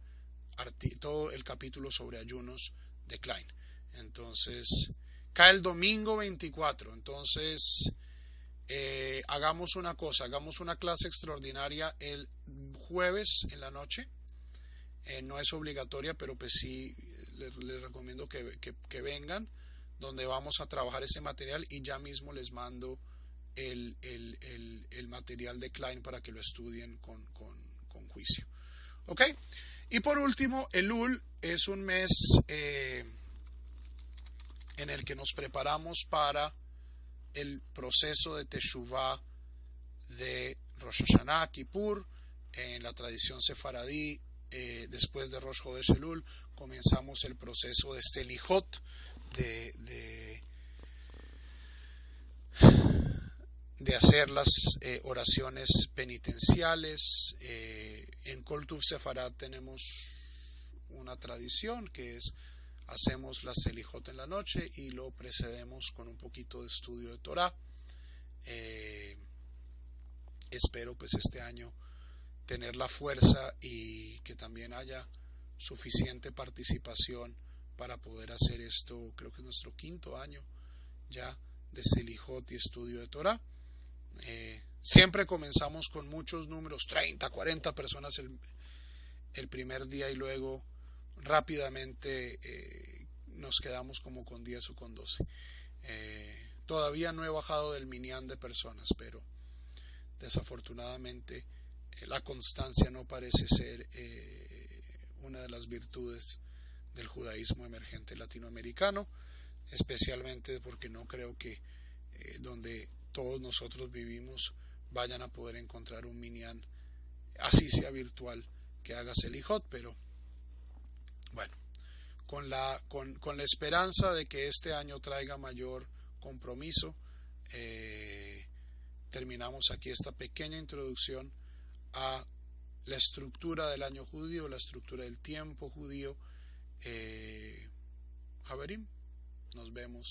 Speaker 1: capítulo sobre ayunos de Klein. Entonces, cae el domingo 24, entonces hagamos una cosa, hagamos una clase extraordinaria el jueves en la noche. No es obligatoria, pero pues sí les recomiendo que vengan, donde vamos a trabajar ese material, y ya mismo les mando el material de Klein para que lo estudien con juicio. ¿Ok? Y por último, Elul es un mes en el que nos preparamos para el proceso de Teshuvah de Rosh Hashanah, Kippur. En la tradición sefaradí, después de Rosh Chodesh Elul, comenzamos el proceso de Selijot, de hacer las oraciones penitenciales. En Kol Tuv Sefarad tenemos una tradición que es: hacemos la Selijot en la noche y lo precedemos con un poquito de estudio de Torah. Espero pues este año tener la fuerza y que también haya suficiente participación para poder hacer esto. Creo que es nuestro 5º año ya de Selijot y estudio de Torah. Siempre comenzamos con muchos números, 30, 40 personas el primer día, y luego rápidamente nos quedamos como con 10 o con 12. Todavía no he bajado del minyan de personas, pero desafortunadamente la constancia no parece ser una de las virtudes del judaísmo emergente latinoamericano, especialmente porque no creo que donde todos nosotros vivimos vayan a poder encontrar un minyan, así sea virtual, que haga Selijot. Pero bueno, con la esperanza de que este año traiga mayor compromiso, terminamos aquí esta pequeña introducción a la estructura del año judío, la estructura del tiempo judío. Haverim, nos vemos.